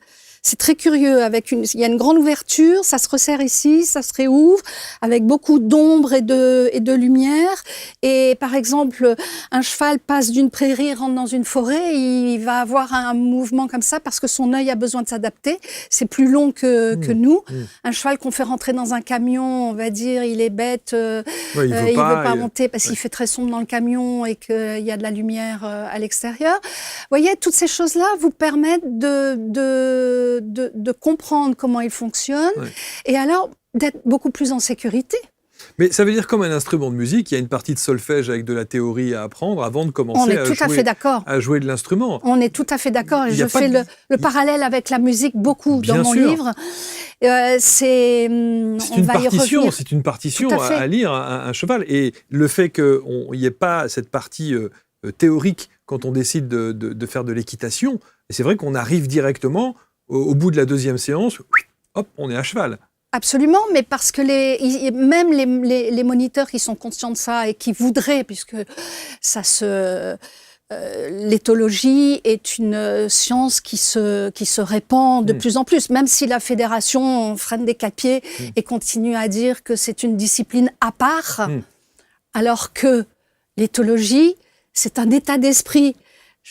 Speaker 1: C'est très curieux. Il y a une grande ouverture, ça se resserre ici, ça se réouvre, avec beaucoup d'ombre et de lumière. Et par exemple, un cheval passe d'une prairie, rentre dans une forêt, il va avoir un mouvement comme ça parce que son œil a besoin de s'adapter. C'est plus long que nous. Un cheval qu'on fait rentrer dans un camion, on va dire, il est bête, il veut pas monter parce qu'il fait très sombre dans le camion et qu'il y a de la lumière à l'extérieur. Vous voyez, toutes ces choses-là vous permettent de comprendre comment il fonctionne et alors d'être beaucoup plus en sécurité.
Speaker 2: Mais ça veut dire, comme un instrument de musique, il y a une partie de solfège avec de la théorie à apprendre avant de commencer à jouer de l'instrument.
Speaker 1: On est tout à fait d'accord. Et je fais le parallèle avec la musique beaucoup dans mon livre. C'est
Speaker 2: une partition à lire un cheval. Et le fait qu'il n'y ait pas cette partie théorique quand on décide de faire de l'équitation, c'est vrai qu'on arrive directement au bout de la deuxième séance, hop, on est à cheval.
Speaker 1: Absolument, mais parce que même les moniteurs qui sont conscients de ça et qui voudraient, puisque l'éthologie est une science qui se répand de plus en plus, même si la fédération freine des quatre pieds et continue à dire que c'est une discipline à part, alors que l'éthologie, c'est un état d'esprit.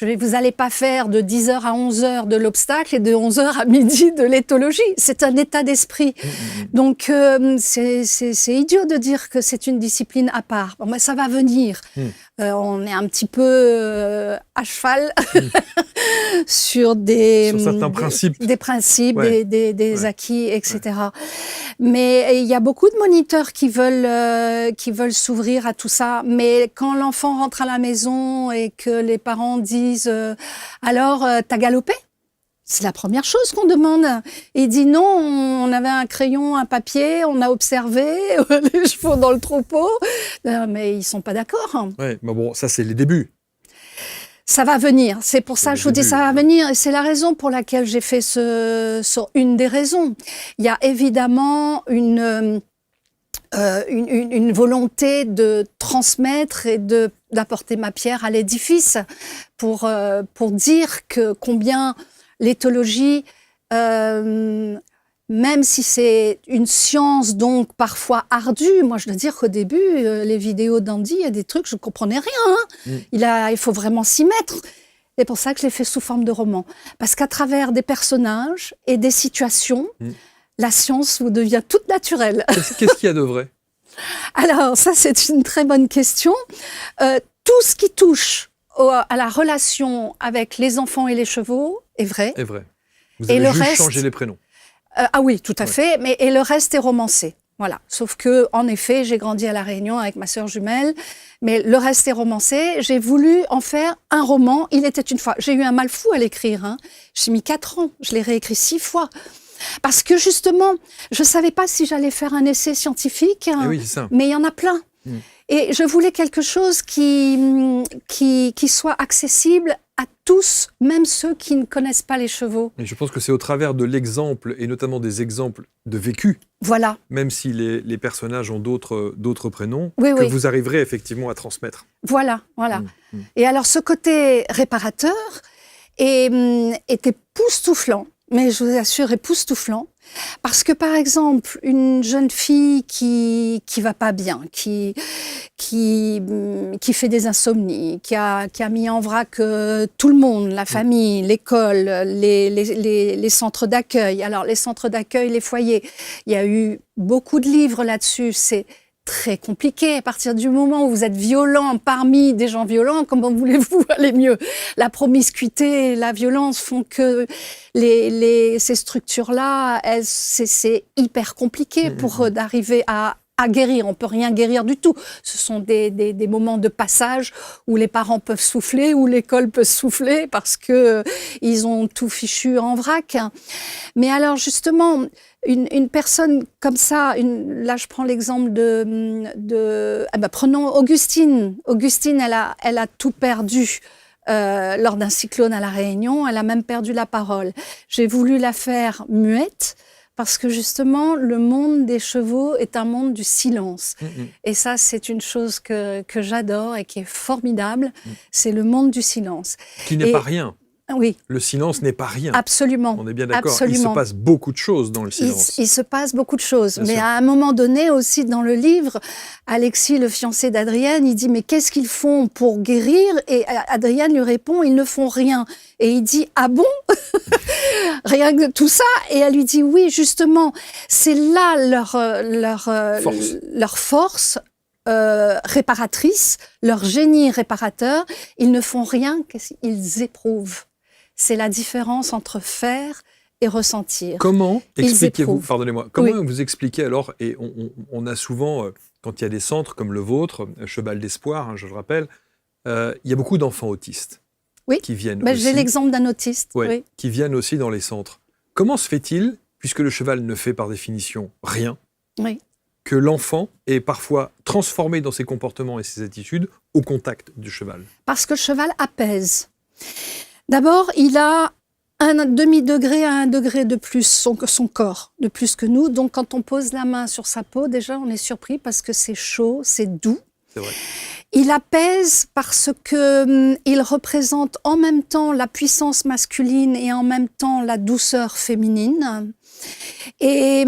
Speaker 1: Vous n'allez pas faire de 10h à 11h de l'obstacle et de 11h à midi de l'éthologie. C'est un état d'esprit. Donc, c'est idiot de dire que c'est une discipline à part. Bon, mais ça va venir. On est un petit peu à cheval sur des
Speaker 2: certains principes.
Speaker 1: des principes,
Speaker 2: Ouais.
Speaker 1: des acquis, etc. Mais il y a beaucoup de moniteurs qui veulent s'ouvrir à tout ça. Mais quand l'enfant rentre à la maison et que les parents disent alors t'as galopé? C'est la première chose qu'on demande. Il dit non, on avait un crayon, un papier, on a observé les chevaux dans le troupeau. Mais ils sont pas d'accord.
Speaker 2: Ouais, mais bon, ça, c'est les débuts.
Speaker 1: Ça va venir. C'est pour ça
Speaker 2: C'est
Speaker 1: que je vous dis
Speaker 2: le
Speaker 1: ça va
Speaker 2: début.
Speaker 1: venir. Et c'est la raison pour laquelle j'ai fait une des raisons. Il y a évidemment une volonté de transmettre et d'apporter ma pierre à l'édifice pour dire que combien l'éthologie, même si c'est une science donc parfois ardue, moi je dois dire qu'au début, les vidéos d'Andy, il y a des trucs, je ne comprenais rien. Hein. Il faut vraiment s'y mettre. C'est pour ça que je l'ai fait sous forme de roman. Parce qu'à travers des personnages et des situations, la science vous devient toute naturelle.
Speaker 2: Qu'est-ce qu'il y a de vrai?
Speaker 1: Alors, ça, c'est une très bonne question. Tout ce qui touche à la relation avec les enfants et les chevaux est vrai.
Speaker 2: Est vrai. Vous
Speaker 1: Et
Speaker 2: avez
Speaker 1: le
Speaker 2: juste
Speaker 1: reste-
Speaker 2: changé les prénoms.
Speaker 1: Ah oui, tout à
Speaker 2: Ouais.
Speaker 1: fait. Et le reste est romancé. Voilà. Sauf que, en effet, j'ai grandi à La Réunion avec ma sœur jumelle, mais le reste est romancé. J'ai voulu en faire un roman. Il était une fois. J'ai eu un mal fou à l'écrire. Hein. J'ai mis 4 ans. Je l'ai réécrit 6 fois. Parce que justement, je ne savais pas si j'allais faire un essai scientifique,
Speaker 2: Eh oui, c'est ça.
Speaker 1: mais il y en a plein. Et je voulais quelque chose qui soit accessible à tous, même ceux qui ne connaissent pas les chevaux.
Speaker 2: Et je pense que c'est au travers de l'exemple, et notamment des exemples de vécu,
Speaker 1: Voilà.
Speaker 2: même si les personnages ont d'autres prénoms,
Speaker 1: Oui,
Speaker 2: que
Speaker 1: oui.
Speaker 2: vous arriverez effectivement à transmettre.
Speaker 1: Voilà. Et alors, ce côté réparateur était époustouflant, mais je vous assure, époustouflant. Parce que, par exemple, une jeune fille qui va pas bien, qui fait des insomnies, qui a mis en vrac tout le monde, la famille, l'école, les centres d'accueil. Alors, les centres d'accueil, les foyers, il y a eu beaucoup de livres là-dessus. C'est très compliqué. À partir du moment où vous êtes violent parmi des gens violents, comment voulez-vous aller mieux? La promiscuité et la violence font que ces structures-là, c'est hyper compliqué pour d'arriver à guérir. On peut rien guérir du tout. Ce sont des moments de passage où les parents peuvent souffler, où l'école peut souffler parce que ils ont tout fichu en vrac. Mais alors justement, une personne comme ça, là je prends l'exemple prenons Augustine. Augustine, elle a tout perdu. Lors d'un cyclone à La Réunion, elle a même perdu la parole. J'ai voulu la faire muette parce que justement, le monde des chevaux est un monde du silence. Et ça, c'est une chose que j'adore et qui est formidable. C'est le monde du silence.
Speaker 2: Qui n'est pas rien.
Speaker 1: Oui.
Speaker 2: Le silence n'est pas rien.
Speaker 1: Absolument.
Speaker 2: On est bien d'accord.
Speaker 1: Absolument.
Speaker 2: Il se passe beaucoup de choses dans le silence.
Speaker 1: Il se passe beaucoup de choses.
Speaker 2: Bien
Speaker 1: mais
Speaker 2: sûr.
Speaker 1: à un moment donné aussi dans le livre, Alexis, le fiancé d'Adrienne, il dit « Mais qu'est-ce qu'ils font pour guérir ?» Et Adrienne lui répond « Ils ne font rien. » Et il dit « Ah bon ?» Rien que tout ça. Et elle lui dit « Oui, justement, c'est là leur force. Réparatrice, leur génie réparateur. Ils ne font rien, ils éprouvent. C'est la différence entre faire et ressentir.
Speaker 2: Comment expliquez-vous,
Speaker 1: éprouvent.
Speaker 2: pardonnez-moi, comment
Speaker 1: Oui.
Speaker 2: vous expliquez alors, et on a souvent, quand il y a des centres comme le vôtre, Cheval d'Espoir, hein, je le rappelle, il y a beaucoup d'enfants autistes
Speaker 1: Oui.
Speaker 2: qui viennent
Speaker 1: Ben,
Speaker 2: aussi.
Speaker 1: j'ai l'exemple d'un autiste.
Speaker 2: Ouais,
Speaker 1: Oui.
Speaker 2: qui viennent aussi dans les centres. Comment se fait-il, puisque le cheval ne fait par définition rien,
Speaker 1: Oui.
Speaker 2: que l'enfant est parfois transformé dans ses comportements et ses attitudes au contact du cheval?
Speaker 1: Parce que le cheval apaise. D'abord, il a un demi-degré à 1 degré de plus, son corps, de plus que nous. Donc, quand on pose la main sur sa peau, déjà, on est surpris parce que c'est chaud, c'est doux.
Speaker 2: C'est vrai.
Speaker 1: Il apaise parce que il représente en même temps la puissance masculine et en même temps la douceur féminine. Et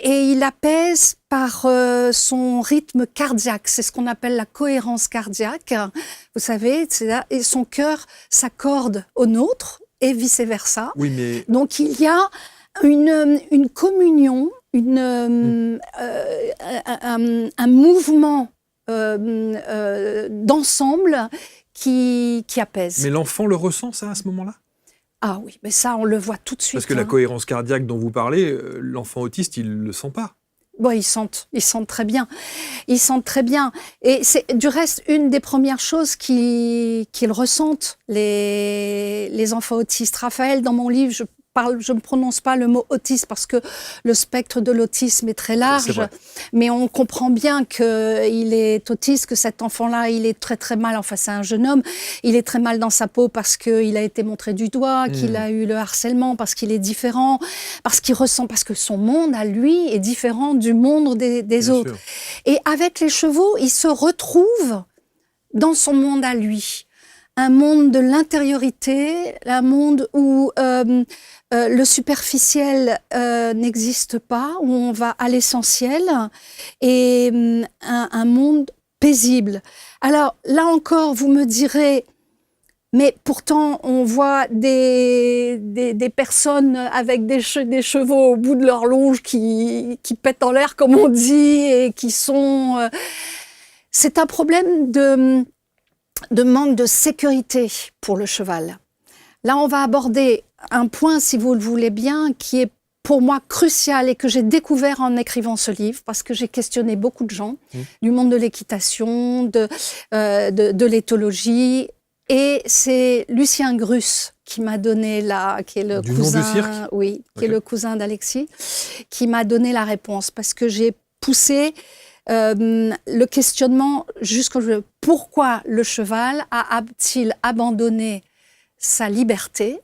Speaker 1: il apaise par son rythme cardiaque. C'est ce qu'on appelle la cohérence cardiaque. Vous savez, c'est là, et son cœur s'accorde au nôtre et vice-versa.
Speaker 2: Oui, mais
Speaker 1: Donc il y a une communion, un mouvement d'ensemble qui apaise.
Speaker 2: Mais l'enfant le ressent, ça, à ce moment-là?
Speaker 1: Ah oui, mais ça, on le voit tout de suite.
Speaker 2: Parce que la cohérence cardiaque dont vous parlez, l'enfant autiste, il ne le sent pas.
Speaker 1: Bon, ils sentent très bien. Ils sentent très bien. Et c'est du reste une des premières choses qu'ils ressentent, les enfants autistes. Raphaël, dans mon livre, je ne prononce pas le mot autiste parce que le spectre de l'autisme est très large, mais on comprend bien qu'il est autiste, que cet enfant-là, il est très très mal, enfin c'est un jeune homme, il est très mal dans sa peau parce qu'il a été montré du doigt, qu'il a eu le harcèlement, parce qu'il est différent, parce qu'il ressent, parce que son monde à lui est différent du monde des autres.
Speaker 2: Sûr.
Speaker 1: Et avec les chevaux, il se retrouve dans son monde à lui. Un monde de l'intériorité, un monde où le superficiel n'existe pas, où on va à l'essentiel, et un monde paisible. Alors là encore, vous me direz, mais pourtant on voit des personnes avec des chevaux au bout de leur longe qui pètent en l'air, comme on dit, et qui sont... C'est un problème de manque de sécurité pour le cheval. Là, on va aborder un point, si vous le voulez bien, qui est pour moi crucial et que j'ai découvert en écrivant ce livre, parce que j'ai questionné beaucoup de gens du monde de l'équitation, de l'éthologie, et c'est Lucien Grus qui m'a donné qui est le cousin, oui, qui est le cousin d'Alexis, qui m'a donné la réponse, parce que j'ai poussé le questionnement jusqu'au pourquoi le cheval a-t-il abandonné sa liberté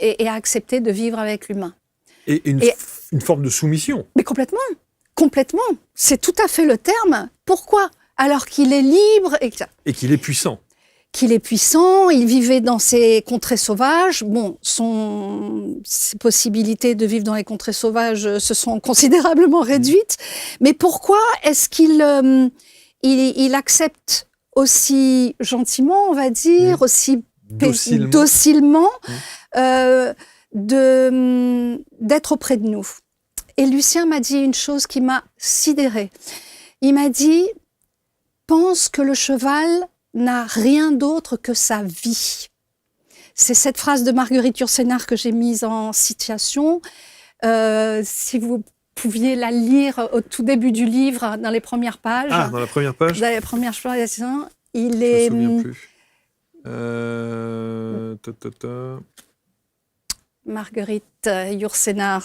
Speaker 1: et a accepté de vivre avec l'humain.
Speaker 2: Et une forme de soumission.
Speaker 1: Mais complètement. C'est tout à fait le terme. Pourquoi? Alors qu'il est libre
Speaker 2: et qu'il est puissant.
Speaker 1: Il vivait dans ces contrées sauvages. Bon, ses possibilités de vivre dans les contrées sauvages se sont considérablement réduites. Mais pourquoi est-ce qu'il il accepte aussi gentiment, on va dire, aussi docilement d'être auprès de nous? Et Lucien m'a dit une chose qui m'a sidérée. Il m'a dit, pense que le cheval n'a rien d'autre que sa vie. C'est cette phrase de Marguerite Yourcenar que j'ai mise en citation. Si vous pouviez la lire au tout début du livre, dans les premières pages.
Speaker 2: Ah, dans la première page?
Speaker 1: Dans les premières pages, il
Speaker 2: Je
Speaker 1: est...
Speaker 2: me souviens plus.
Speaker 1: Marguerite Yourcenar.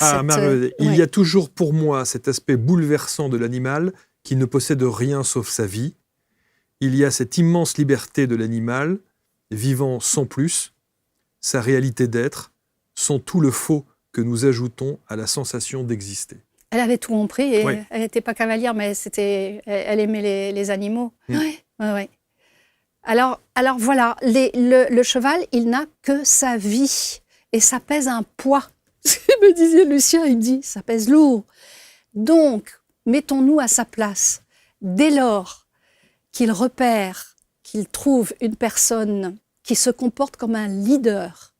Speaker 2: Il y a toujours pour moi cet aspect bouleversant de l'animal qui ne possède rien sauf sa vie. Il y a cette immense liberté de l'animal, vivant sans plus, sa réalité d'être, sans tout le faux que nous ajoutons à la sensation d'exister.
Speaker 1: Elle avait tout compris, et elle n'était pas cavalière, mais elle aimait les animaux. Ouais. Alors voilà, le cheval, il n'a que sa vie, et ça pèse un poids. Me disait Lucien, il me dit, ça pèse lourd. Donc, mettons-nous à sa place. Dès lors qu'il repère, qu'il trouve une personne qui se comporte comme un leader,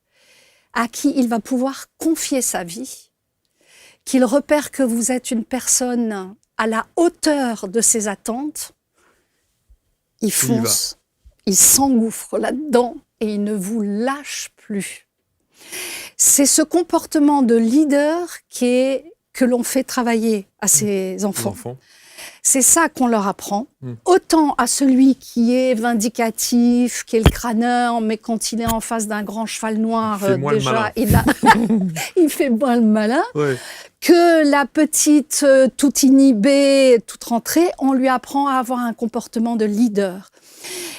Speaker 1: à qui il va pouvoir confier sa vie, qu'il repère que vous êtes une personne à la hauteur de ses attentes, il fonce, il s'engouffre là-dedans et il ne vous lâche plus. C'est ce comportement de leader que l'on fait travailler à ses enfants. C'est ça qu'on leur apprend. Autant à celui qui est vindicatif, qui est le crâneur, mais quand il est en face d'un grand cheval noir, déjà, il fait moins le malin. Ouais. Que la petite, toute inhibée, toute rentrée, on lui apprend à avoir un comportement de leader.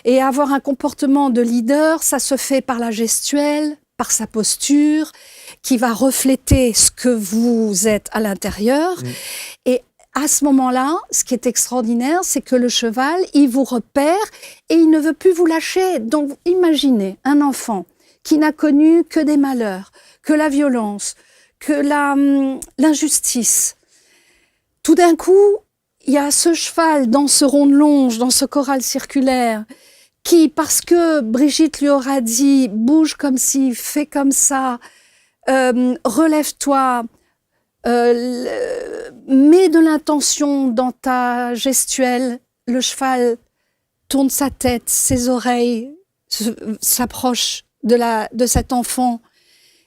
Speaker 1: Et avoir un comportement de leader, ça se fait par la gestuelle, par sa posture, qui va refléter ce que vous êtes à l'intérieur. Et à ce moment-là, ce qui est extraordinaire, c'est que le cheval, il vous repère et il ne veut plus vous lâcher. Donc, imaginez un enfant qui n'a connu que des malheurs, que la violence, que l'injustice. Tout d'un coup, il y a ce cheval dans ce rond de longe, dans ce corral circulaire, qui, parce que Brigitte lui aura dit « bouge comme ci, fais comme ça, relève-toi », mets de l'intention dans ta gestuelle, le cheval tourne sa tête, ses oreilles s'approchent de cet enfant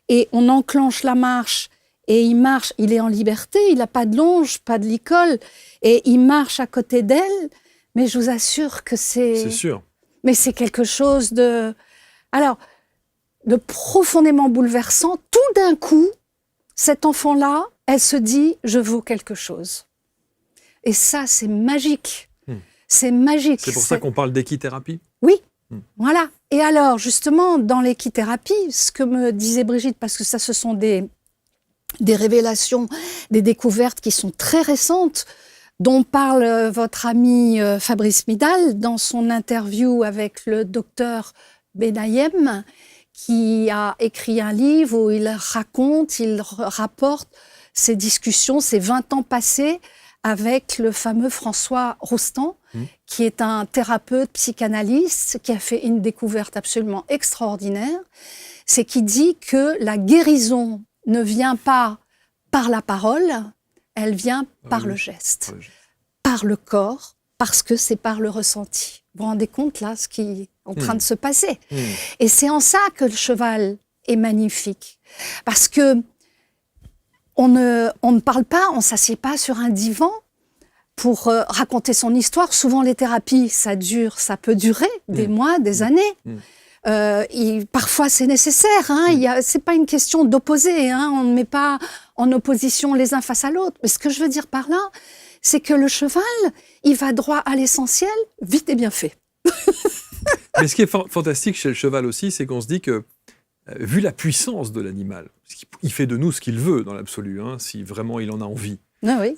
Speaker 1: et on enclenche la marche et il marche, il est en liberté, il n'a pas de longe, pas de licol et il marche à côté d'elle, mais je vous assure que
Speaker 2: C'est sûr.
Speaker 1: mais c'est quelque chose de profondément bouleversant. Tout d'un coup, cet enfant-là, elle se dit « je vaux quelque chose ». Et ça, c'est magique. C'est magique.
Speaker 2: C'est pour ça qu'on parle d'équithérapie.
Speaker 1: Oui, voilà. Et alors, justement, dans l'équithérapie, ce que me disait Brigitte, parce que ça, ce sont des révélations, des découvertes qui sont très récentes, dont parle votre ami Fabrice Midal dans son interview avec le docteur Benayem, qui a écrit un livre où il raconte, il rapporte ses discussions, ses 20 ans passés avec le fameux François Roustan, qui est un thérapeute psychanalyste qui a fait une découverte absolument extraordinaire. C'est qu'il dit que la guérison ne vient pas par la parole, elle vient par le geste, par le corps, parce que c'est par le ressenti. Vous vous rendez compte là, ce qui est en train de se passer. Et c'est en ça que le cheval est magnifique. Parce que on ne parle pas, on ne s'assied pas sur un divan pour raconter son histoire. Souvent, les thérapies, ça peut durer des mois, des années. Parfois, c'est nécessaire. C'est pas une question d'opposer. On ne met pas en opposition les uns face à l'autre. Mais ce que je veux dire par là, c'est que le cheval, il va droit à l'essentiel, vite et bien fait.
Speaker 2: Mais ce qui est fantastique chez le cheval aussi, c'est qu'on se dit que, vu la puissance de l'animal, il fait de nous ce qu'il veut dans l'absolu, si vraiment il en a envie.
Speaker 1: Ah oui.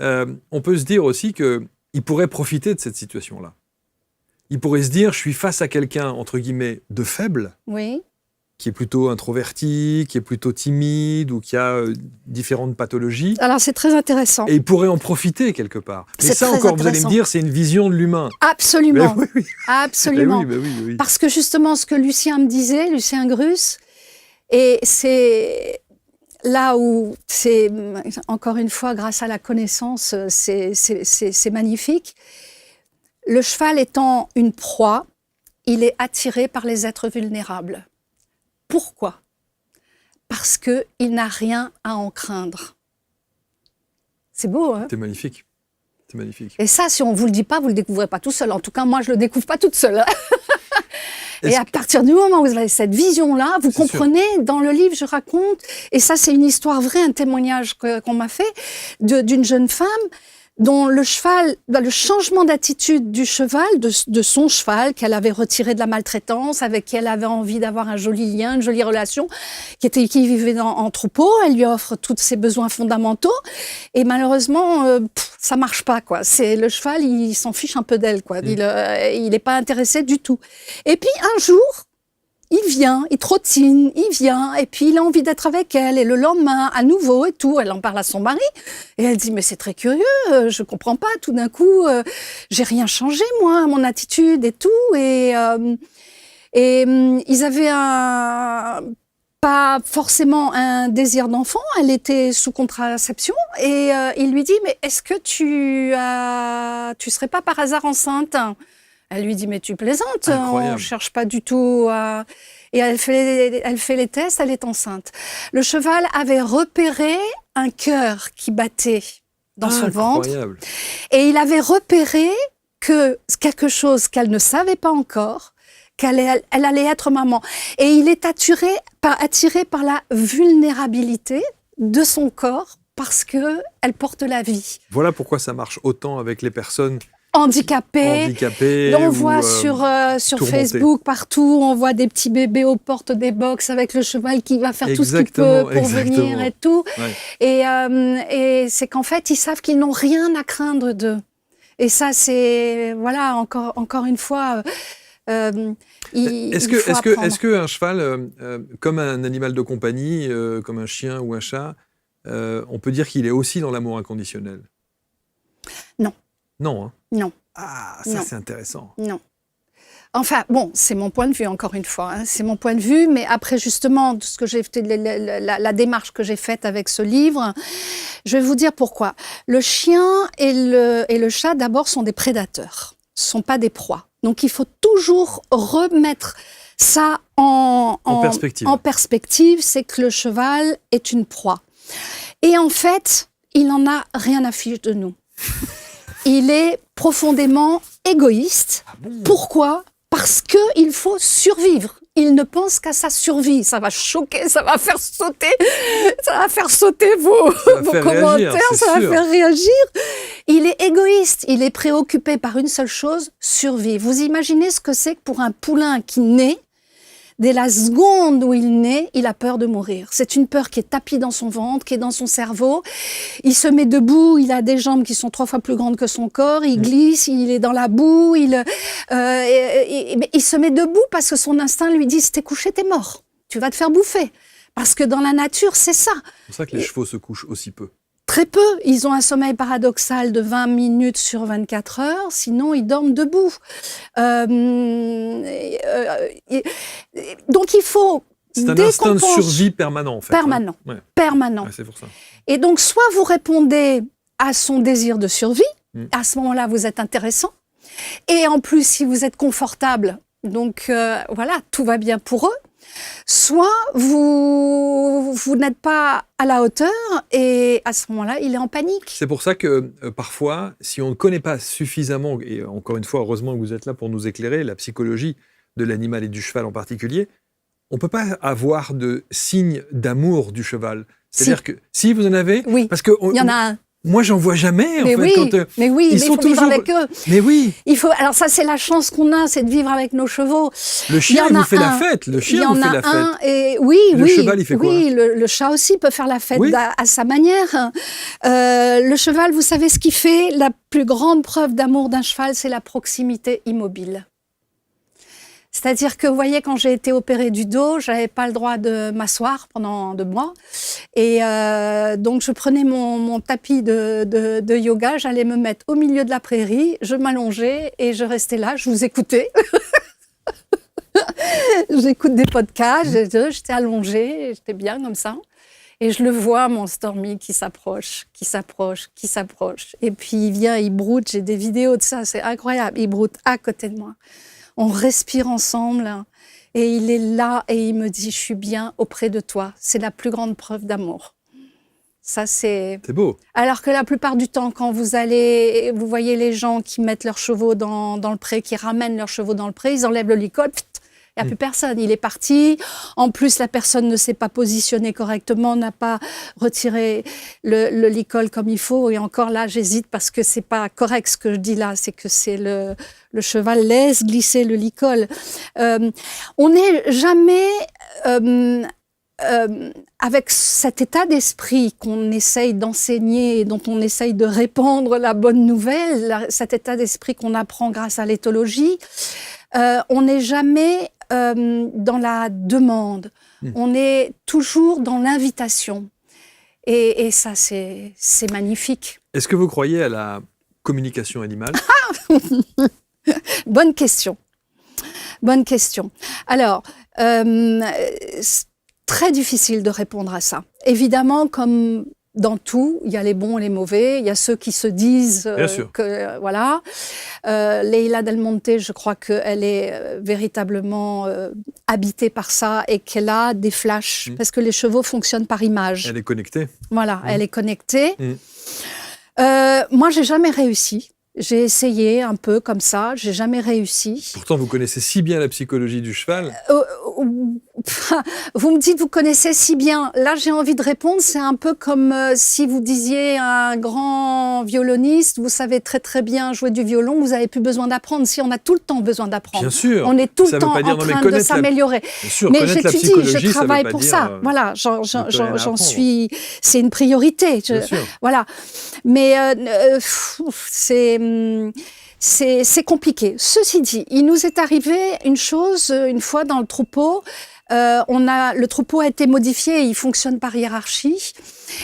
Speaker 2: On peut se dire aussi qu'il pourrait profiter de cette situation-là. Il pourrait se dire, je suis face à quelqu'un, entre guillemets, de faible,
Speaker 1: Oui.
Speaker 2: qui est plutôt introverti, qui est plutôt timide ou qui a différentes pathologies.
Speaker 1: Alors, c'est très intéressant.
Speaker 2: Et il pourrait en profiter quelque part. Mais
Speaker 1: C'est
Speaker 2: ça
Speaker 1: très
Speaker 2: encore, vous allez me
Speaker 1: intéressant.
Speaker 2: dire, c'est une vision de l'humain.
Speaker 1: Absolument.
Speaker 2: Mais oui.
Speaker 1: Absolument.
Speaker 2: Mais oui.
Speaker 1: Parce que justement, ce que Lucien me disait, Lucien Grus, et c'est là où c'est, encore une fois, grâce à la connaissance, c'est magnifique. Le cheval étant une proie, il est attiré par les êtres vulnérables. Pourquoi ? Parce qu'il n'a rien à en craindre. C'est beau, hein ?
Speaker 2: C'est magnifique. C'est magnifique.
Speaker 1: Et ça, si on ne vous le dit pas, vous ne le découvrez pas tout seul. En tout cas, moi, je ne le découvre pas toute seule. Et à partir du moment où vous avez cette vision-là, vous comprenez, dans le livre, je raconte, et ça, c'est une histoire vraie, un témoignage qu'on m'a fait, d'une jeune femme dont le cheval, le changement d'attitude du cheval, de son cheval, qu'elle avait retiré de la maltraitance, avec qui elle avait envie d'avoir un joli lien, une jolie relation, qui vivait en troupeau, elle lui offre tous ses besoins fondamentaux, et malheureusement, ça marche pas, quoi. C'est le cheval, il s'en fiche un peu d'elle, quoi. Il est pas intéressé du tout. Et puis un jour, il vient, il trottine, il vient, et puis il a envie d'être avec elle. Et le lendemain, à nouveau et tout, elle en parle à son mari. Et elle dit, mais c'est très curieux, je comprends pas, tout d'un coup, j'ai rien changé, moi, mon attitude et tout. Et ils avaient pas forcément un désir d'enfant, elle était sous contraception. Et il lui dit, mais est-ce que tu serais pas par hasard enceinte ? Elle lui dit, mais tu plaisantes, on ne cherche pas du tout à... Et elle fait les tests, elle est enceinte. Le cheval avait repéré un cœur qui battait dans son ventre. Et il avait repéré que quelque chose qu'elle ne savait pas encore, elle allait être maman. Et il est attiré par la vulnérabilité de son corps parce qu'elle porte la vie.
Speaker 2: Voilà pourquoi ça marche autant avec les personnes
Speaker 1: handicapés. On voit sur Facebook partout, on voit des petits bébés aux portes des box avec le cheval qui va faire tout ce qu'il peut pour venir et tout. Ouais. Et c'est qu'en fait, ils savent qu'ils n'ont rien à craindre d'eux. Et ça, c'est, voilà, encore une fois,
Speaker 2: Est-ce qu'un cheval, comme un animal de compagnie, comme un chien ou un chat, on peut dire qu'il est aussi dans l'amour inconditionnel ?
Speaker 1: Non.
Speaker 2: Non, hein ?
Speaker 1: Non.
Speaker 2: Ah, ça c'est intéressant.
Speaker 1: Non. Enfin, bon, c'est mon point de vue, encore une fois. Hein, c'est mon point de vue, mais après, justement, ce que la démarche que j'ai faite avec ce livre, je vais vous dire pourquoi. Le chien et le chat, d'abord, sont des prédateurs. Ce ne sont pas des proies. Donc il faut toujours remettre ça en perspective, c'est que le cheval est une proie. Et en fait, il n'en a rien à fiche de nous. Il est profondément égoïste.
Speaker 2: Ah bon ?
Speaker 1: Pourquoi ? Parce qu'il faut survivre. Il ne pense qu'à sa survie. Ça va choquer, ça va faire sauter vos commentaires, ça va faire réagir. Il est égoïste, il est préoccupé par une seule chose, survie. Vous imaginez ce que c'est que pour un poulain qui naît, dès la seconde où il naît, il a peur de mourir. C'est une peur qui est tapie dans son ventre, qui est dans son cerveau. Il se met debout, il a des jambes qui sont 3 fois plus grandes que son corps, il glisse, il est dans la boue, il se met debout parce que son instinct lui dit « si t'es couché, t'es mort, tu vas te faire bouffer ». Parce que dans la nature, c'est ça.
Speaker 2: C'est pour ça que les chevaux se couchent aussi peu.
Speaker 1: Très peu. Ils ont un sommeil paradoxal de 20 minutes sur 24 heures, sinon ils dorment debout. Donc il faut...
Speaker 2: C'est un instinct de survie permanent, en fait.
Speaker 1: Permanent.
Speaker 2: Ouais.
Speaker 1: Permanent.
Speaker 2: Ouais, c'est pour ça.
Speaker 1: Et donc, soit vous répondez à son désir de survie, à ce moment-là, vous êtes intéressant. Et en plus, si vous êtes confortable, donc voilà, tout va bien pour eux. Soit vous n'êtes pas à la hauteur et à ce moment-là, il est en panique.
Speaker 2: C'est pour ça que parfois, si on ne connaît pas suffisamment, et encore une fois, heureusement que vous êtes là pour nous éclairer, la psychologie de l'animal et du cheval en particulier, on ne peut pas avoir de signe d'amour du cheval. C'est-à-dire que si vous en avez,
Speaker 1: oui,
Speaker 2: parce que
Speaker 1: il y en a un.
Speaker 2: Moi, j'en vois jamais.
Speaker 1: Mais
Speaker 2: en fait,
Speaker 1: oui,
Speaker 2: quand,
Speaker 1: mais oui,
Speaker 2: ils sont
Speaker 1: il faut vivre
Speaker 2: toujours
Speaker 1: avec eux.
Speaker 2: Mais oui.
Speaker 1: Alors ça, c'est la chance qu'on a, c'est de vivre avec nos chevaux.
Speaker 2: Le chien, il vous fait la fête. Le chien vous fait la fête.
Speaker 1: Et oui,
Speaker 2: le cheval, il fait quoi ?
Speaker 1: Oui, le chat aussi peut faire la fête à sa manière. Le cheval, vous savez ce qu'il fait ? La plus grande preuve d'amour d'un cheval, c'est la proximité immobile. C'est-à-dire que, vous voyez, quand j'ai été opérée du dos, j'avais pas le droit de m'asseoir pendant 2 mois. Et donc, je prenais mon tapis de yoga, j'allais me mettre au milieu de la prairie, je m'allongeais et je restais là, je vous écoutais. J'écoute des podcasts, j'étais allongée, j'étais bien comme ça. Et je le vois, mon Stormy, qui s'approche. Et puis, il vient, il broute, j'ai des vidéos de ça, c'est incroyable. Il broute à côté de moi. On respire ensemble et il est là et il me dit « je suis bien auprès de toi ». C'est la plus grande preuve d'amour. Ça, c'est
Speaker 2: beau. Alors
Speaker 1: que la plupart du temps, quand vous voyez les gens qui mettent leurs chevaux dans le pré, qui ramènent leurs chevaux dans le pré, ils enlèvent le licol, il n'y a plus personne, il est parti. En plus, la personne ne s'est pas positionnée correctement, n'a pas retiré le licol comme il faut. Et encore là, j'hésite parce que c'est pas correct ce que je dis là, c'est que c'est le cheval laisse glisser le licol. On n'est jamais avec cet état d'esprit qu'on essaye d'enseigner et dont on essaye de répandre la bonne nouvelle, cet état d'esprit qu'on apprend grâce à l'éthologie, on n'est jamais dans la demande, on est toujours dans l'invitation. Et ça, c'est magnifique.
Speaker 2: Est-ce que vous croyez à la communication animale ?
Speaker 1: Bonne question. Alors, très difficile de répondre à ça. Évidemment, comme dans tout, il y a les bons et les mauvais. Il y a ceux qui se disent que voilà. Leila Del Monte, je crois qu'elle est véritablement habitée par ça et qu'elle a des flashs parce que les chevaux fonctionnent par image.
Speaker 2: Elle est connectée.
Speaker 1: Voilà, elle est connectée. Moi, j'ai jamais réussi. J'ai essayé un peu comme ça, j'ai jamais réussi.
Speaker 2: Pourtant, vous connaissez si bien la psychologie du cheval.
Speaker 1: Vous me dites, vous connaissez si bien. Là, j'ai envie de répondre, c'est un peu comme si vous disiez à un grand violoniste, vous savez très très bien jouer du violon, vous n'avez plus besoin d'apprendre. Si, on a tout le temps besoin d'apprendre.
Speaker 2: Bien sûr.
Speaker 1: On est tout le temps en train de s'améliorer.
Speaker 2: Mais
Speaker 1: j'étudie, je travaille pour ça. Voilà, j'en suis. C'est une priorité. Voilà. Mais c'est compliqué. Ceci dit, il nous est arrivé une chose, une fois dans le troupeau, Le troupeau a été modifié, il fonctionne par hiérarchie.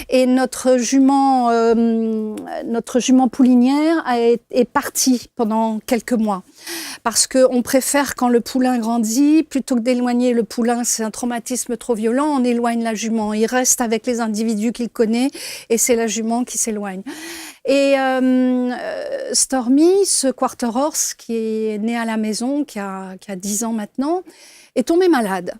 Speaker 1: Et notre jument poulinière est partie pendant quelques mois. Parce qu'on préfère, quand le poulain grandit, plutôt que d'éloigner le poulain, c'est un traumatisme trop violent, on éloigne la jument. Il reste avec les individus qu'il connaît et c'est la jument qui s'éloigne. Et Stormy, ce quarter horse qui est né à la maison, qui a 10 ans maintenant, est tombé malade.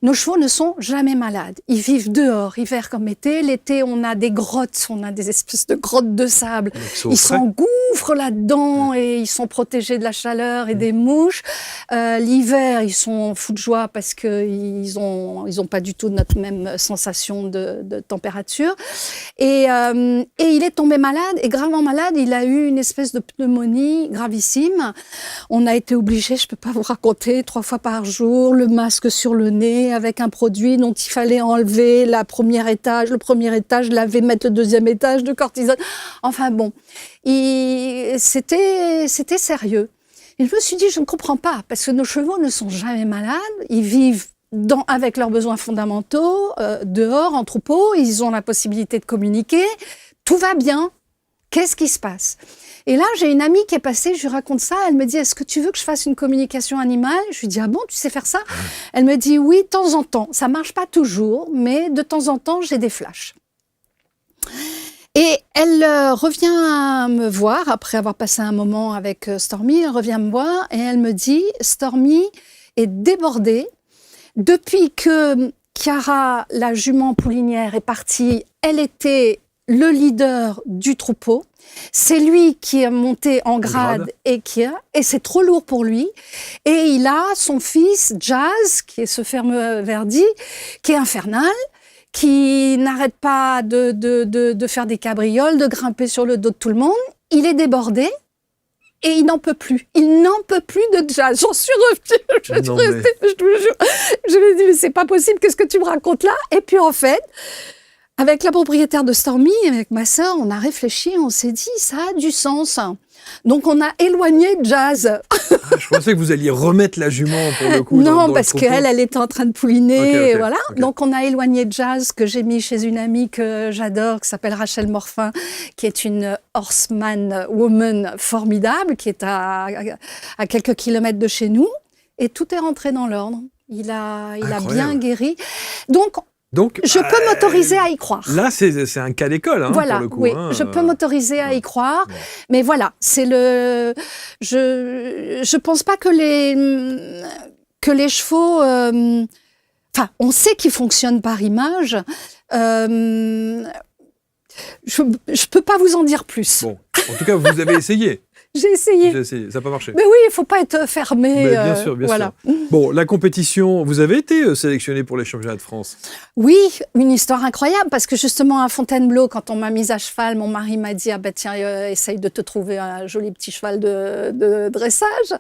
Speaker 1: Nos chevaux ne sont jamais malades. Ils vivent dehors, hiver comme été. L'été, on a des grottes, on a des espèces de grottes de sable. Ils s'engouffrent là-dedans et ils sont protégés de la chaleur et des mouches. L'hiver, ils sont fous de joie parce qu'ils ont pas du tout notre même sensation de température. Et il est tombé malade, et gravement malade. Il a eu une espèce de pneumonie gravissime. On a été obligés, je peux pas vous raconter, 3 fois par jour, le masque sur le nez, avec un produit dont il fallait enlever le premier étage, laver, mettre le 2e étage de cortisone. Enfin bon, c'était sérieux. Et je me suis dit, je ne comprends pas, parce que nos chevaux ne sont jamais malades, ils vivent avec leurs besoins fondamentaux, dehors, en troupeau, ils ont la possibilité de communiquer, tout va bien. Qu'est-ce qui se passe ? Et là, j'ai une amie qui est passée, je lui raconte ça, elle me dit « Est-ce que tu veux que je fasse une communication animale ?» Je lui dis « Ah bon, tu sais faire ça ?» Elle me dit « Oui, de temps en temps. Ça marche pas toujours, mais de temps en temps, j'ai des flashs. » Et elle revient me voir, après avoir passé un moment avec Stormy, elle revient me voir et elle me dit « Stormy est débordée. Depuis que Chiara, la jument poulinière, est partie, elle était le leader du troupeau. C'est lui qui est monté en grade et c'est trop lourd pour lui. Et il a son fils, Jazz, qui est ce ferme Verdi, qui est infernal, qui n'arrête pas de faire des cabrioles, de grimper sur le dos de tout le monde. Il est débordé. Et il n'en peut plus. Il n'en peut plus de Jazz. J'en suis revenue. Je te jure. Je me dis, mais c'est pas possible. Qu'est-ce que tu me racontes là? Et puis en fait, avec la propriétaire de Stormy, avec ma sœur, on a réfléchi, on s'est dit, ça a du sens. Donc on a éloigné Jazz.
Speaker 2: Je pensais que vous alliez remettre la jument pour le coup.
Speaker 1: Non, parce qu'elle était en train de pouliner.
Speaker 2: Okay,
Speaker 1: voilà. Okay. Donc on a éloigné Jazz, que j'ai mis chez une amie que j'adore, qui s'appelle Rachel Morfin, qui est une horseman woman formidable, qui est à quelques kilomètres de chez nous. Et tout est rentré dans l'ordre. Il a bien guéri. Donc, je peux m'autoriser à y croire.
Speaker 2: Là, c'est un cas d'école, hein,
Speaker 1: voilà,
Speaker 2: pour le coup.
Speaker 1: Oui,
Speaker 2: hein,
Speaker 1: je peux m'autoriser à y croire. Ouais. Mais voilà, c'est je pense pas que les chevaux... Enfin, on sait qu'ils fonctionnent par image. Je peux pas vous en dire plus.
Speaker 2: Bon, en tout cas, vous avez essayé.
Speaker 1: J'ai essayé.
Speaker 2: Ça n'a pas marché.
Speaker 1: Mais oui, il ne faut pas être fermé.
Speaker 2: Mais bien sûr, bien sûr. Bon, la compétition, vous avez été sélectionné pour les championnats de France.
Speaker 1: Oui, une histoire incroyable, parce que justement à Fontainebleau, quand on m'a mise à cheval, mon mari m'a dit « Ah ben tiens, essaye de te trouver un joli petit cheval de dressage ».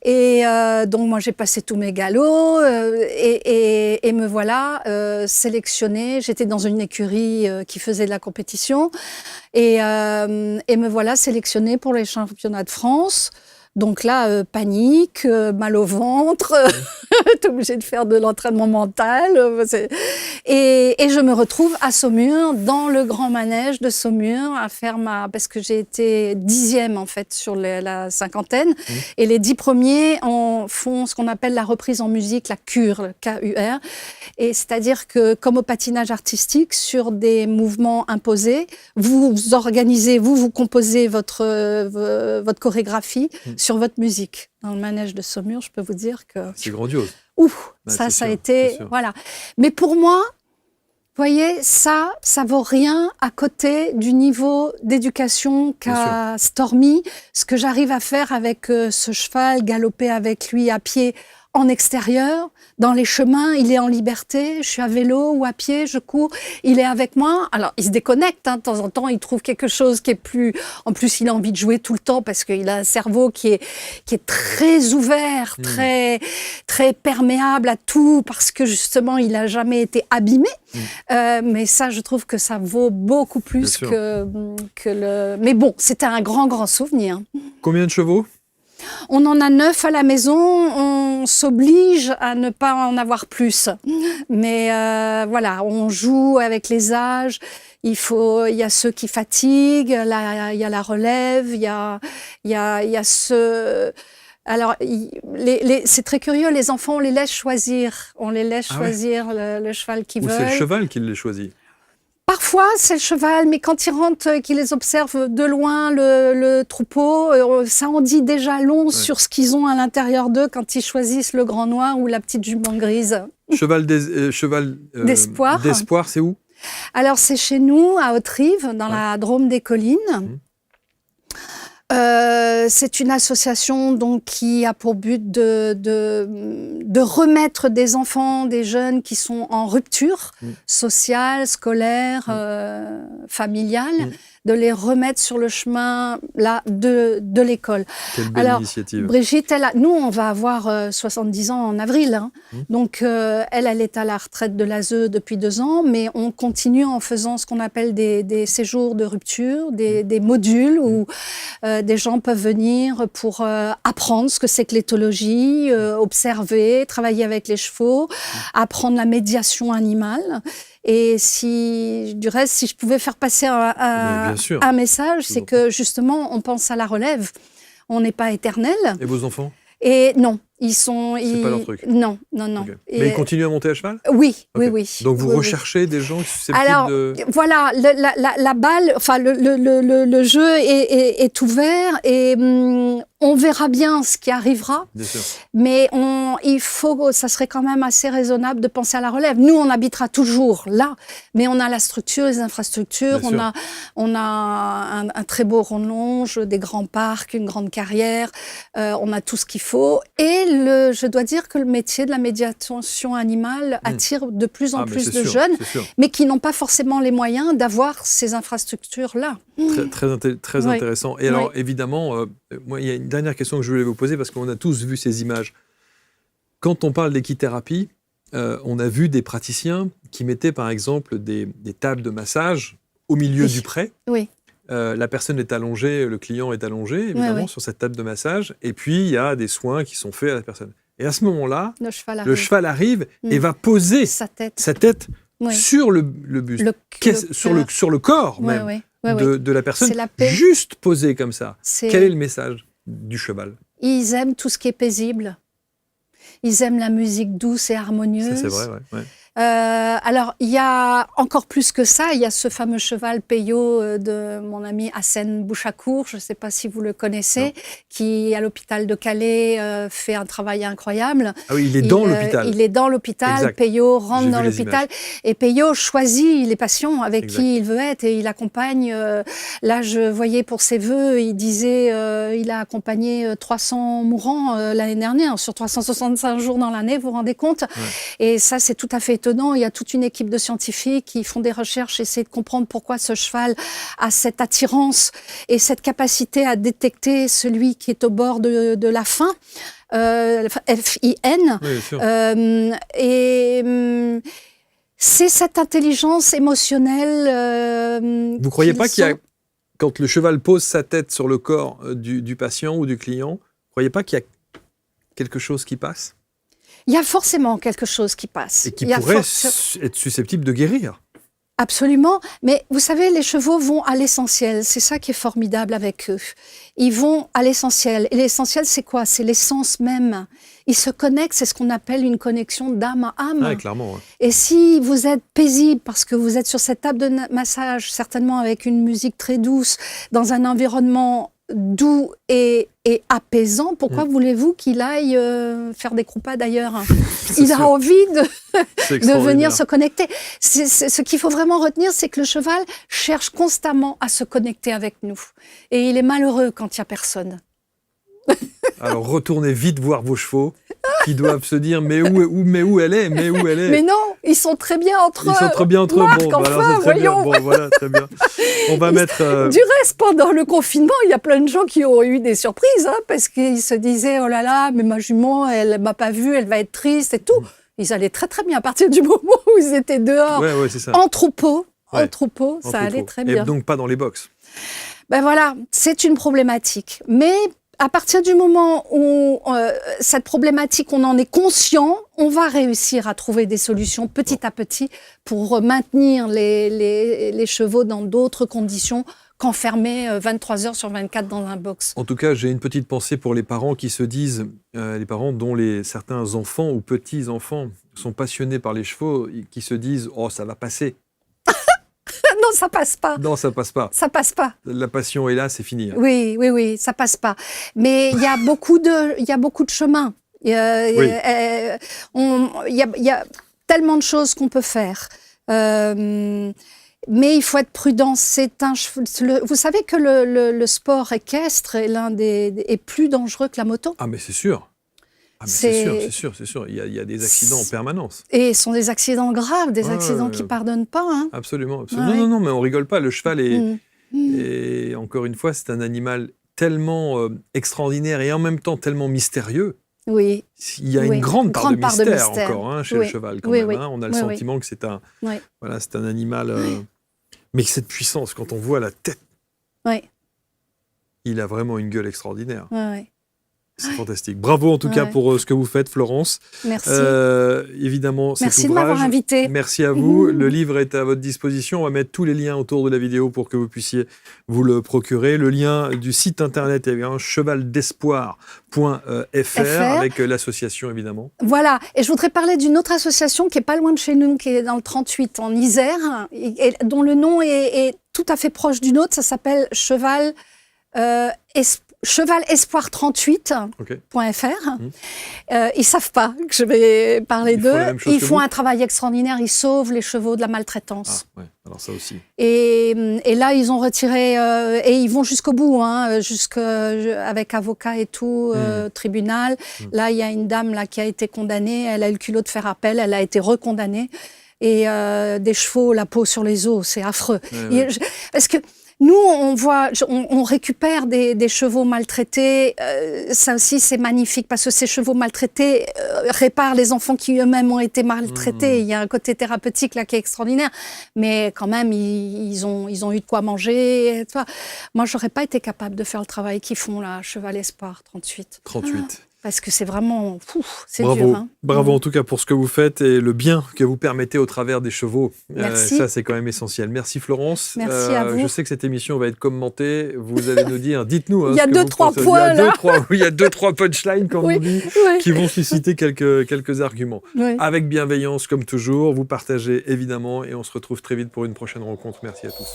Speaker 1: Et donc moi j'ai passé tous mes galops et me voilà sélectionnée. J'étais dans une écurie qui faisait de la compétition et me voilà sélectionnée pour les championnats de France. Donc là, panique, mal au ventre, t'es obligé de faire de l'entraînement mental. Et je me retrouve à Saumur, dans le grand manège de Saumur, à faire parce que j'ai été 10e en fait sur la cinquantaine. Et les 10 premiers font ce qu'on appelle la reprise en musique, la cure, le K-U-R. Et c'est-à-dire que, comme au patinage artistique, sur des mouvements imposés, vous organisez, vous composez votre chorégraphie sur votre musique. Dans le manège de Saumur, je peux vous dire que...
Speaker 2: C'est grandiose.
Speaker 1: Ça a été... Voilà. Mais pour moi, vous voyez, ça vaut rien à côté du niveau d'éducation qu'a Stormy. Ce que j'arrive à faire avec ce cheval, galoper avec lui à pied en extérieur, dans les chemins, il est en liberté, je suis à vélo ou à pied, je cours, il est avec moi. Alors, il se déconnecte, de temps en temps, il trouve quelque chose qui est plus... En plus, il a envie de jouer tout le temps parce qu'il a un cerveau qui est très ouvert, très perméable à tout, parce que justement, il n'a jamais été abîmé. Mais ça, je trouve que ça vaut beaucoup plus que le... Mais bon, c'était un grand souvenir.
Speaker 2: Combien de chevaux ?
Speaker 1: On en a 9 à la maison, on s'oblige à ne pas en avoir plus. Mais voilà, on joue avec les âges. Il y a ceux qui fatiguent, il y a la relève, il y a ce... Alors, c'est très curieux, les enfants, on les laisse choisir. On les laisse choisir le cheval qu'ils veulent.
Speaker 2: Ou c'est le cheval qui les choisit?
Speaker 1: Parfois, c'est le cheval, mais quand ils rentrent, qu'ils les observent de loin, le troupeau, ça en dit déjà long sur ce qu'ils ont à l'intérieur d'eux quand ils choisissent le grand noir ou la petite jument grise.
Speaker 2: Cheval
Speaker 1: d'espoir.
Speaker 2: D'espoir, c'est où?
Speaker 1: Alors, c'est chez nous, à Haute-Rive, dans la Drôme des Collines. C'est une association donc, qui a pour but de remettre des enfants, des jeunes qui sont en rupture sociale, scolaire, familiale, de les remettre sur le chemin là, de l'école.
Speaker 2: Quelle belle initiative.
Speaker 1: Brigitte, nous, on va avoir 70 ans en avril. Hein. Donc, elle est à la retraite de l'ASE depuis 2 ans, mais on continue en faisant ce qu'on appelle des séjours de rupture, des modules où des gens peuvent venir pour apprendre ce que c'est que l'éthologie, observer, travailler avec les chevaux, apprendre la médiation animale. Et du reste, si je pouvais faire passer un message, c'est que justement, on pense à la relève. On n'est pas éternel.
Speaker 2: Et vos enfants?
Speaker 1: Et non,
Speaker 2: c'est pas leur truc.
Speaker 1: Non.
Speaker 2: Okay. Mais ils continuent à monter à cheval?
Speaker 1: Oui,
Speaker 2: okay.
Speaker 1: oui.
Speaker 2: Donc vous recherchez des gens susceptibles
Speaker 1: Alors, voilà, la balle, enfin le jeu est ouvert et on verra bien ce qui arrivera.
Speaker 2: Bien sûr.
Speaker 1: Mais ça serait quand même assez raisonnable de penser à la relève. Nous, on habitera toujours là, mais on a la structure, les infrastructures, on a un très beau rallonge, des grands parcs, une grande carrière, on a tout ce qu'il faut. Et je dois dire que le métier de la médiation animale attire de plus en plus de jeunes, mais qui n'ont pas forcément les moyens d'avoir ces infrastructures-là.
Speaker 2: Très intéressant. Et alors, évidemment, moi, il y a une dernière question que je voulais vous poser, parce qu'on a tous vu ces images. Quand on parle d'équithérapie, on a vu des praticiens qui mettaient, par exemple, des tables de massage au milieu du pré.
Speaker 1: Oui.
Speaker 2: La personne est allongée, le client est allongé, évidemment, sur cette table de massage. Et puis, il y a des soins qui sont faits à la personne. Et à ce moment-là, le cheval arrive et va poser sa tête sur le buste, sur le corps même de la personne, juste posé comme ça. Quel est le message du cheval?
Speaker 1: Ils aiment tout ce qui est paisible. Ils aiment la musique douce et harmonieuse.
Speaker 2: Ça, c'est vrai, ouais.
Speaker 1: Alors, il y a encore plus que ça. Il y a ce fameux cheval Peyo de mon ami Hassen Bouchakour, je ne sais pas si vous le connaissez, qui, à l'hôpital de Calais, fait un travail incroyable.
Speaker 2: Ah oui, il est dans l'hôpital.
Speaker 1: Il est dans l'hôpital. Peyo rentre dans l'hôpital. Et Peyo choisit les patients avec qui il veut être et il accompagne. Là, je voyais pour ses vœux, il disait il a accompagné 300 mourants l'année dernière, sur 365 jours dans l'année, vous vous rendez compte? Et ça, c'est tout à fait étonnant. Il y a toute une équipe de scientifiques qui font des recherches, essaient de comprendre pourquoi ce cheval a cette attirance et cette capacité à détecter celui qui est au bord de la faim. F-I-N. C'est cette intelligence émotionnelle.
Speaker 2: Vous ne croyez pas qu'il y a, quand le cheval pose sa tête sur le corps du patient ou du client, vous ne croyez pas qu'il y a quelque chose qui passe?
Speaker 1: Il y a forcément quelque chose qui passe.
Speaker 2: Et qui pourrait être susceptible de guérir.
Speaker 1: Absolument. Mais vous savez, les chevaux vont à l'essentiel. C'est ça qui est formidable avec eux. Ils vont à l'essentiel. Et l'essentiel, c'est quoi? C'est l'essence même. Ils se connectent, c'est ce qu'on appelle une connexion d'âme à âme.
Speaker 2: Ah, clairement. Ouais.
Speaker 1: Et si vous êtes paisible, parce que vous êtes sur cette table de massage, certainement avec une musique très douce, dans un environnement doux et apaisant, pourquoi voulez-vous qu'il aille faire des croupades ailleurs? Il a envie de venir se connecter. Ce qu'il faut vraiment retenir, c'est que le cheval cherche constamment à se connecter avec nous. Et il est malheureux quand il n'y a personne.
Speaker 2: Alors retournez vite voir vos chevaux qui doivent se dire mais où elle est? Mais
Speaker 1: non, ils sont très bien entre eux.
Speaker 2: Ils sont très bien entre eux.
Speaker 1: Marc,
Speaker 2: bon,
Speaker 1: enfin,
Speaker 2: c'est très bien. Bon, voilà, très bien. On va mettre.
Speaker 1: Du reste, pendant le confinement, il y a plein de gens qui ont eu des surprises, parce qu'ils se disaient oh là là, mais ma jument, elle m'a pas vue, elle va être triste et tout. Ils allaient très très bien à partir du moment où ils étaient dehors,
Speaker 2: c'est ça.
Speaker 1: en troupeau, ça allait très bien.
Speaker 2: Et donc pas dans les box.
Speaker 1: Ben voilà, c'est une problématique. Mais à partir du moment où cette problématique, on en est conscient, on va réussir à trouver des solutions petit à petit pour maintenir les chevaux dans d'autres conditions qu'enfermés 23 heures sur 24 dans un box.
Speaker 2: En tout cas, j'ai une petite pensée pour les parents qui se disent, les parents dont certains enfants ou petits-enfants sont passionnés par les chevaux, qui se disent « Oh, ça va passer ».
Speaker 1: Non, ça passe pas.
Speaker 2: Non, ça passe pas.
Speaker 1: Ça passe pas.
Speaker 2: La passion est là, c'est fini. Hein.
Speaker 1: Oui, ça passe pas. Mais il y a beaucoup de chemins. Il y a tellement de choses qu'on peut faire. Mais il faut être prudent. Vous savez que le sport équestre est plus dangereux que la moto.
Speaker 2: Ah, mais c'est sûr. Ah, mais c'est sûr. Il y a des accidents en permanence.
Speaker 1: Et ce sont des accidents graves, des accidents qui ne pardonnent pas. Hein.
Speaker 2: Absolument.
Speaker 1: Ouais.
Speaker 2: Non, mais on rigole pas. Le cheval est encore une fois, c'est un animal tellement extraordinaire et en même temps tellement mystérieux.
Speaker 1: Oui.
Speaker 2: Il y a une grande part de mystère encore chez le cheval quand même. Hein. On a le sentiment que c'est un animal. Mais cette puissance, quand on voit la tête, il a vraiment une gueule extraordinaire. C'est fantastique. Bravo en tout cas pour ce que vous faites, Florence.
Speaker 1: Merci.
Speaker 2: Évidemment, cet
Speaker 1: Merci
Speaker 2: ouvrage.
Speaker 1: de m'avoir invité.
Speaker 2: Merci à vous. Le livre est à votre disposition. On va mettre tous les liens autour de la vidéo pour que vous puissiez vous le procurer. Le lien du site internet est chevaldespoir.fr avec l'association évidemment.
Speaker 1: Voilà. Et je voudrais parler d'une autre association qui est pas loin de chez nous, qui est dans le 38 en Isère, et dont le nom est tout à fait proche du nôtre. Ça s'appelle chevalespoir38.fr. Ils savent pas que je vais parler d'eux. Ils font un travail extraordinaire. Ils sauvent les chevaux de la maltraitance.
Speaker 2: Ah, ouais. Alors ça aussi.
Speaker 1: Et là, ils ont retiré et ils vont jusqu'au bout, hein, avec avocat et tout, tribunal. Là, il y a une dame là qui a été condamnée. Elle a eu le culot de faire appel. Elle a été recondamnée. Et des chevaux, la peau sur les os, c'est affreux. Parce que nous, on récupère des chevaux maltraités. Ça aussi, c'est magnifique parce que ces chevaux maltraités réparent les enfants qui eux-mêmes ont été maltraités. Il y a un côté thérapeutique là qui est extraordinaire. Mais quand même, ils ont eu de quoi manger. Moi, j'aurais pas été capable de faire le travail qu'ils font là, Cheval Espoir 38.
Speaker 2: 38.
Speaker 1: Parce que c'est vraiment... c'est
Speaker 2: bravo.
Speaker 1: dur. Hein.
Speaker 2: Bravo en tout cas pour ce que vous faites et le bien que vous permettez au travers des chevaux.
Speaker 1: Merci.
Speaker 2: Ça, c'est quand même essentiel. Merci Florence.
Speaker 1: Merci à vous.
Speaker 2: Je sais que cette émission va être commentée. Vous allez nous dire, dites-nous.
Speaker 1: Il y a 2-3 points là.
Speaker 2: Il y a 2-3 punchlines, comme on dit, qui vont susciter quelques arguments. Avec bienveillance, comme toujours. Vous partagez évidemment et on se retrouve très vite pour une prochaine rencontre. Merci à tous.